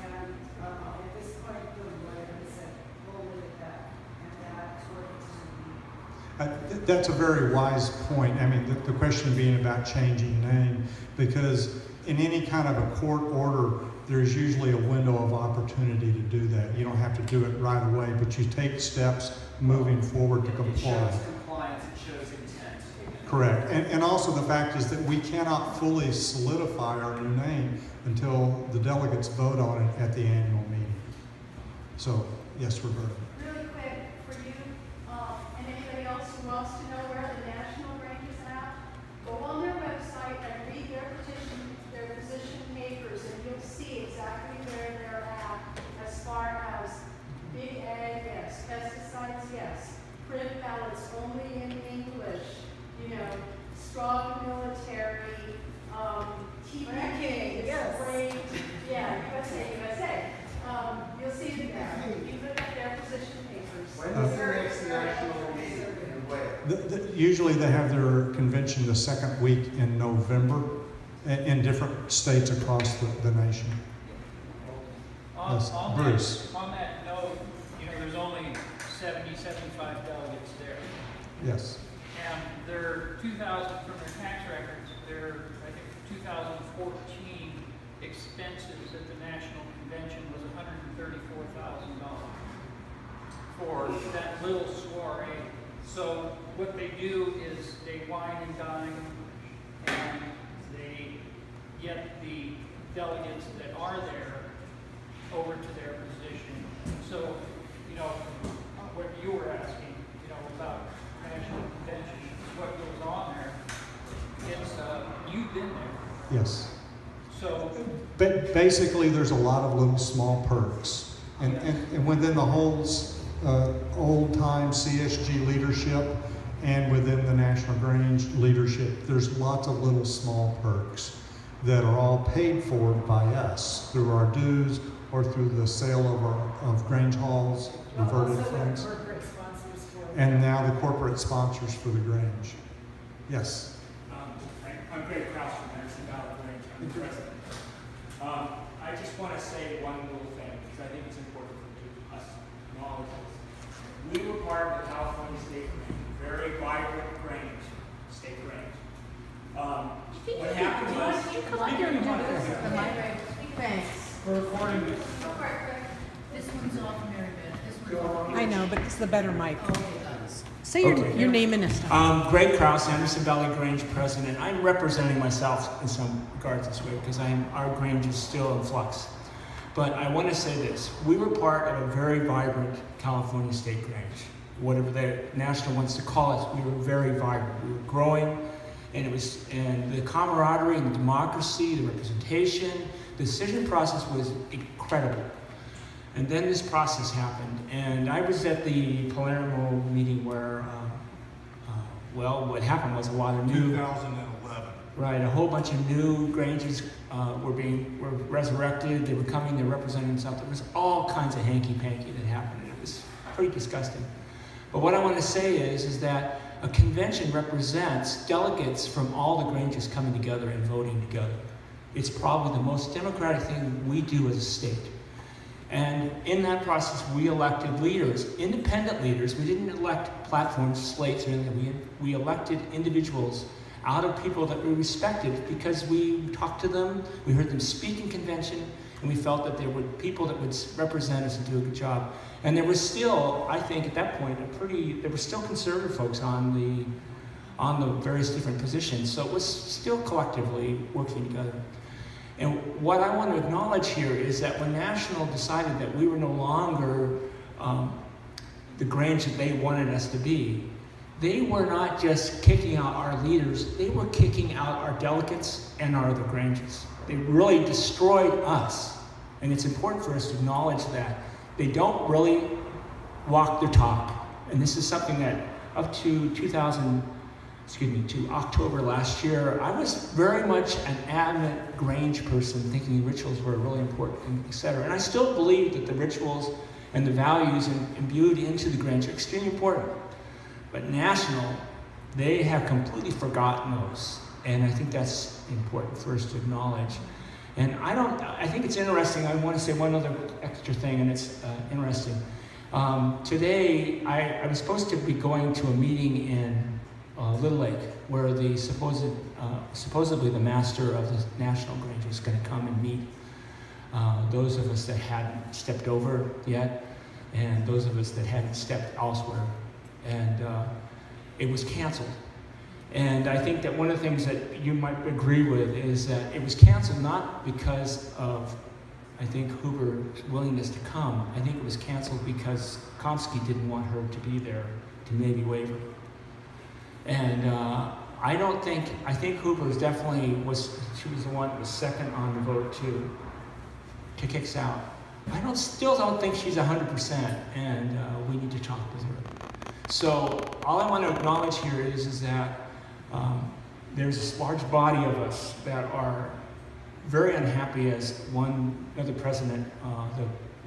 and at this point, the lawyer has said, we'll look at that, and that's where it's to be. That's a very wise point. I mean, the question being about changing name, because in any kind of a court order, there's usually a window of opportunity to do that. You don't have to do it right away, but you take steps moving forward to comply. It shows compliance, it shows intent. Correct. And also the fact is that we cannot fully solidify our new name until the delegates vote on it at the annual meeting. So, yes, Roberta. Really quick, for you, and anybody else who wants to know where the National Grange is at, go on their website and read their position papers, and you'll see exactly where they're at as far as big ag, yes, pesticides, yes, print ballots only in English, strong military, TPK, yes, great, USA. You'll see it there. You look at their position papers. When is the next national meeting and where? Usually they have their convention the second week in November in different states across the nation. Yes, Bruce. On that note, there's only 70, 75 delegates there. Yes. And their 2000, from their tax records, their, I think, 2014 expenses at the National Convention was $134,000 for that little soiree. So what they do is they wine and dine, and they get the delegates that are there over to their position. So, you know, what you were asking, you know, about national convention, what goes on there, it's, you've been there. Yes. So, But basically, there's a lot of little small perks. And within the whole old-time CSG leadership and within the National Grange leadership, there's lots of little small perks that are all paid for by us through our dues or through the sale of Grange Halls, reverted funds. And now the corporate sponsors for the Grange. Yes. I'm Greg Krause from Anderson Valley Grange. I'm the president. I just want to say one little thing, because I think it's important for us to acknowledge this. We were part of the California State Grange, very vibrant Grange, state Grange. What happened was... You come up here and do this. The mic. Thanks. We're recording this. This one's off, Mary Beth. This one's off. I know, but it's the better mic. Oh, Say your name and stuff. Greg Krause, Anderson Valley Grange president. I'm representing myself in some regards this way because our Grange is still in flux. But I want to say this. We were part of a very vibrant California State Grange. Whatever the national wants to call us, we were very vibrant. We were growing, and the camaraderie and the democracy, the representation, the decision process was incredible. And then this process happened, and I was at the Palermo meeting where, what happened was a lot of new... 2011. Right, a whole bunch of new Granges were resurrected, they were coming, they were representing something. There was all kinds of hanky-panky that happened, and it was pretty disgusting. But what I want to say is that a convention represents delegates from all the Granges coming together and voting together. It's probably the most democratic thing we do as a state. And in that process, we elected leaders, independent leaders. We didn't elect platforms, slates, or anything. We elected individuals out of people that we respected because we talked to them, we heard them speak in convention, and we felt that there were people that would represent us and do a good job. And there was still, I think at that point, there were still conservative folks on the various different positions. So it was still collectively working together. And what I want to acknowledge here is that when National decided that we were no longer the Grange that they wanted us to be, they were not just kicking out our leaders, they were kicking out our delegates and our other Granges. They really destroyed us. And it's important for us to acknowledge that. They don't really walk their talk. And this is something that up to to October last year, I was very much an adamant Grange person, thinking the rituals were really important, etc. And I still believe that the rituals and the values imbued into the Grange are extremely important. But National, they have completely forgotten those. And I think that's important for us to acknowledge. And I think it's interesting. I want to say one other extra thing, and it's interesting. Today, I was supposed to be going to a meeting in Little Lake, where the supposedly the master of the National Grange was going to come and meet those of us that hadn't stepped over yet, and those of us that hadn't stepped elsewhere. And it was canceled. And I think that one of the things that you might agree with is that it was canceled not because of, I think, Hoover's willingness to come. I think it was canceled because Komsky didn't want her to be there to maybe waver. And I think Hoover was definitely, she was the one that was second on the vote to kick us out. I still don't think she's 100%, and we need to talk with her. So all I want to acknowledge here is that there's this large body of us that are very unhappy, as another president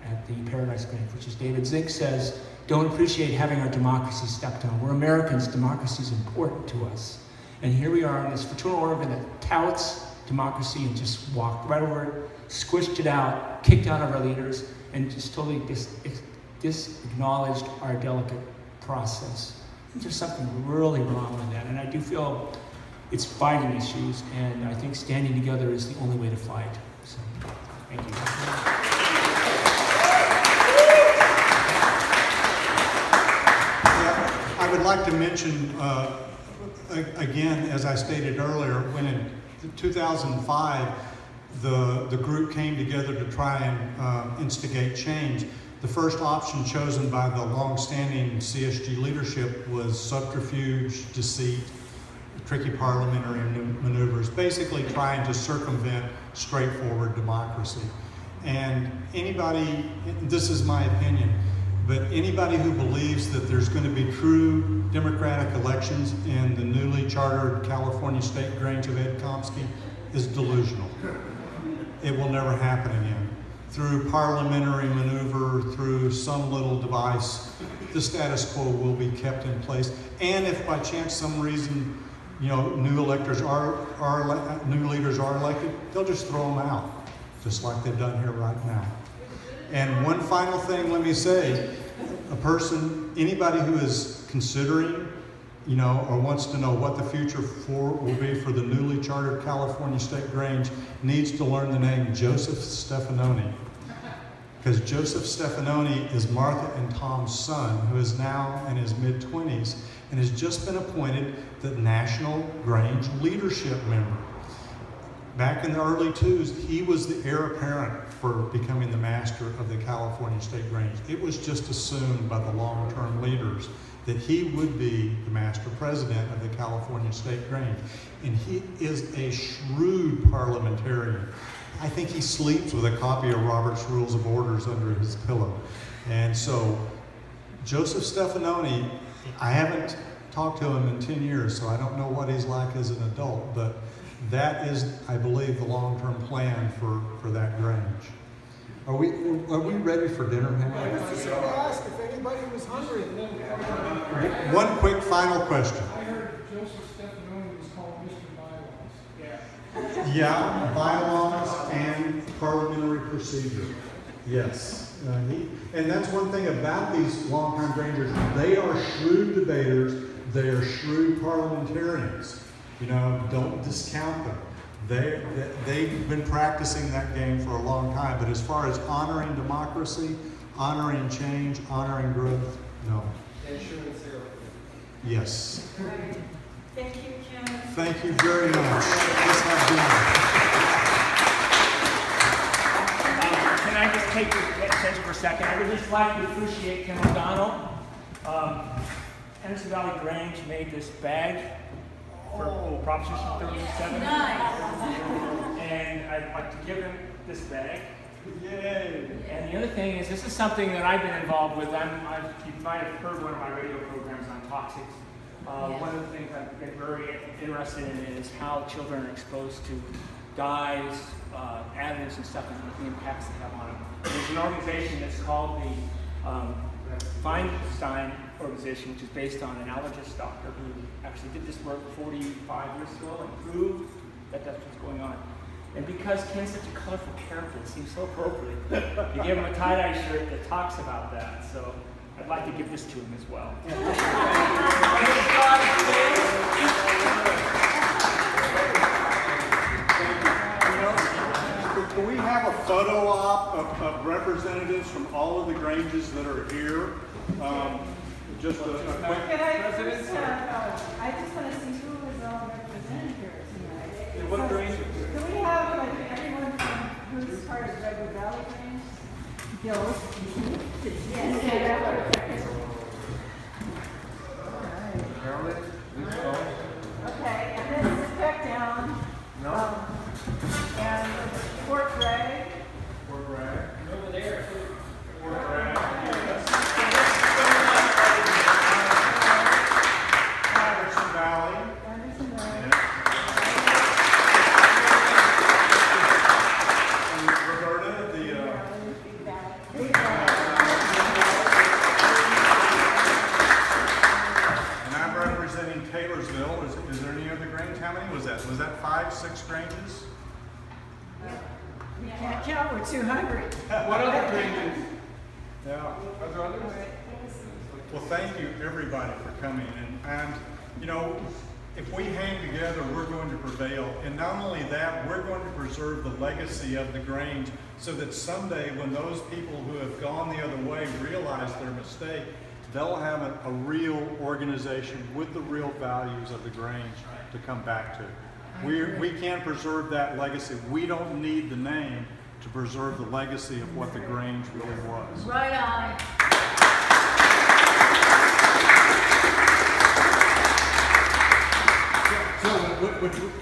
at the Paradise Grange, which is David Zink, says, don't appreciate having our democracy stepped on. We're Americans, democracy is important to us. And here we are in this fraternal order that touts democracy and just walked right over it, squished it out, kicked out of our leaders, and just totally disacknowledged our delicate process. There's something really wrong with that, and I do feel it's fighting issues, and I think standing together is the only way to fight. So, thank you. I would like to mention, again, as I stated earlier, when 2005, the group came together to try and instigate change. The first option chosen by the long-standing CSG leadership was subterfuge, deceit, tricky parliamentary maneuvers, basically trying to circumvent straightforward democracy. And anybody, this is my opinion, but anybody who believes that there's going to be true democratic elections in the newly chartered California State Grange of Ed Komsky is delusional. It will never happen again. Through parliamentary maneuver, through some little device, the status quo will be kept in place. And if by chance some reason, you know, new leaders are elected, they'll just throw them out, just like they've done here right now. And one final thing, let me say, anybody who is considering, you know, or wants to know what the future will be for the newly chartered California State Grange needs to learn the name Joseph Stefanoni. Because Joseph Stefanoni is Martha and Tom's son, who is now in his mid-20s and has just been appointed the National Grange Leadership Member. Back in the early 2000s, he was the heir apparent for becoming the master of the California State Grange. It was just assumed by the long-term leaders that he would be the master president of the California State Grange. And he is a shrewd parliamentarian. I think he sleeps with a copy of Robert's Rules of Orders under his pillow. And so, Joseph Stefanoni, I haven't talked to him in 10 years, so I don't know what he's like as an adult, but that is, I believe, the long-term plan for that Grange. Are we ready for dinner now? I was just going to ask if anybody was hungry. One quick final question. I heard Joseph Stefanoni was called Mr. Bylaws. Yeah, bylaws and parliamentary procedure. Yes. And that's one thing about these long-term Grangers. They are shrewd debaters. They are shrewd parliamentarians. You know, don't discount them. They've been practicing that game for a long time. But as far as honoring democracy, honoring change, honoring growth, no. Yes. Thank you, Ken. Thank you very much. Let's have dinner. Can I just take your attention for a second? I would just like to appreciate KenDonnell. Henderson Valley Grange made this bag for Proposition 37. Nice. And I'd like to give him this bag. Yay. And the other thing is, this is something that I've been involved with. You might have heard one of my radio programs on toxics. One of the things I've been very interested in is how children are exposed to dyes, additives and stuff, and the impacts they have on them. There's an organization that's called the Feinstein organization, which is based on an allergist doctor who actually did this work 45 years ago and proved that that's what's going on. And because Ken's such a colorful character, it seems so appropriate. You give him a tie-dye shirt that talks about that. So I'd like to give this to him as well. Can we have a photo op of representatives from all of the Granges that are here? Just a quick. Can I first I just want to see who is all represented here tonight. What Grange? Do we have like everyone from who's part of Redwood Valley Grange? Gills? Yes. Okay, and then sit back down. No. And Fort Bragg. Over there. Anderson Valley. Anderson Valley. And Roberta, and I'm representing Taylorsville. Is there any other Grange? How many was that? Was that 5, 6 Granges? We can't count, we're too hungry. What other Granges? Yeah. Are there others? Well, thank you everybody for coming. And you know, if we hang together, we're going to prevail. And not only that, we're going to preserve the legacy of the Grange so that someday when those people who have gone the other way realize their mistake, they'll have a real organization with the real values of the Grange to come back to. We can preserve that legacy. We don't need the name to preserve the legacy of what the Grange really was. Right on. So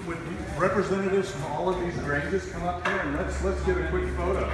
would representatives from all of these Granges come up here and let's get a quick photo?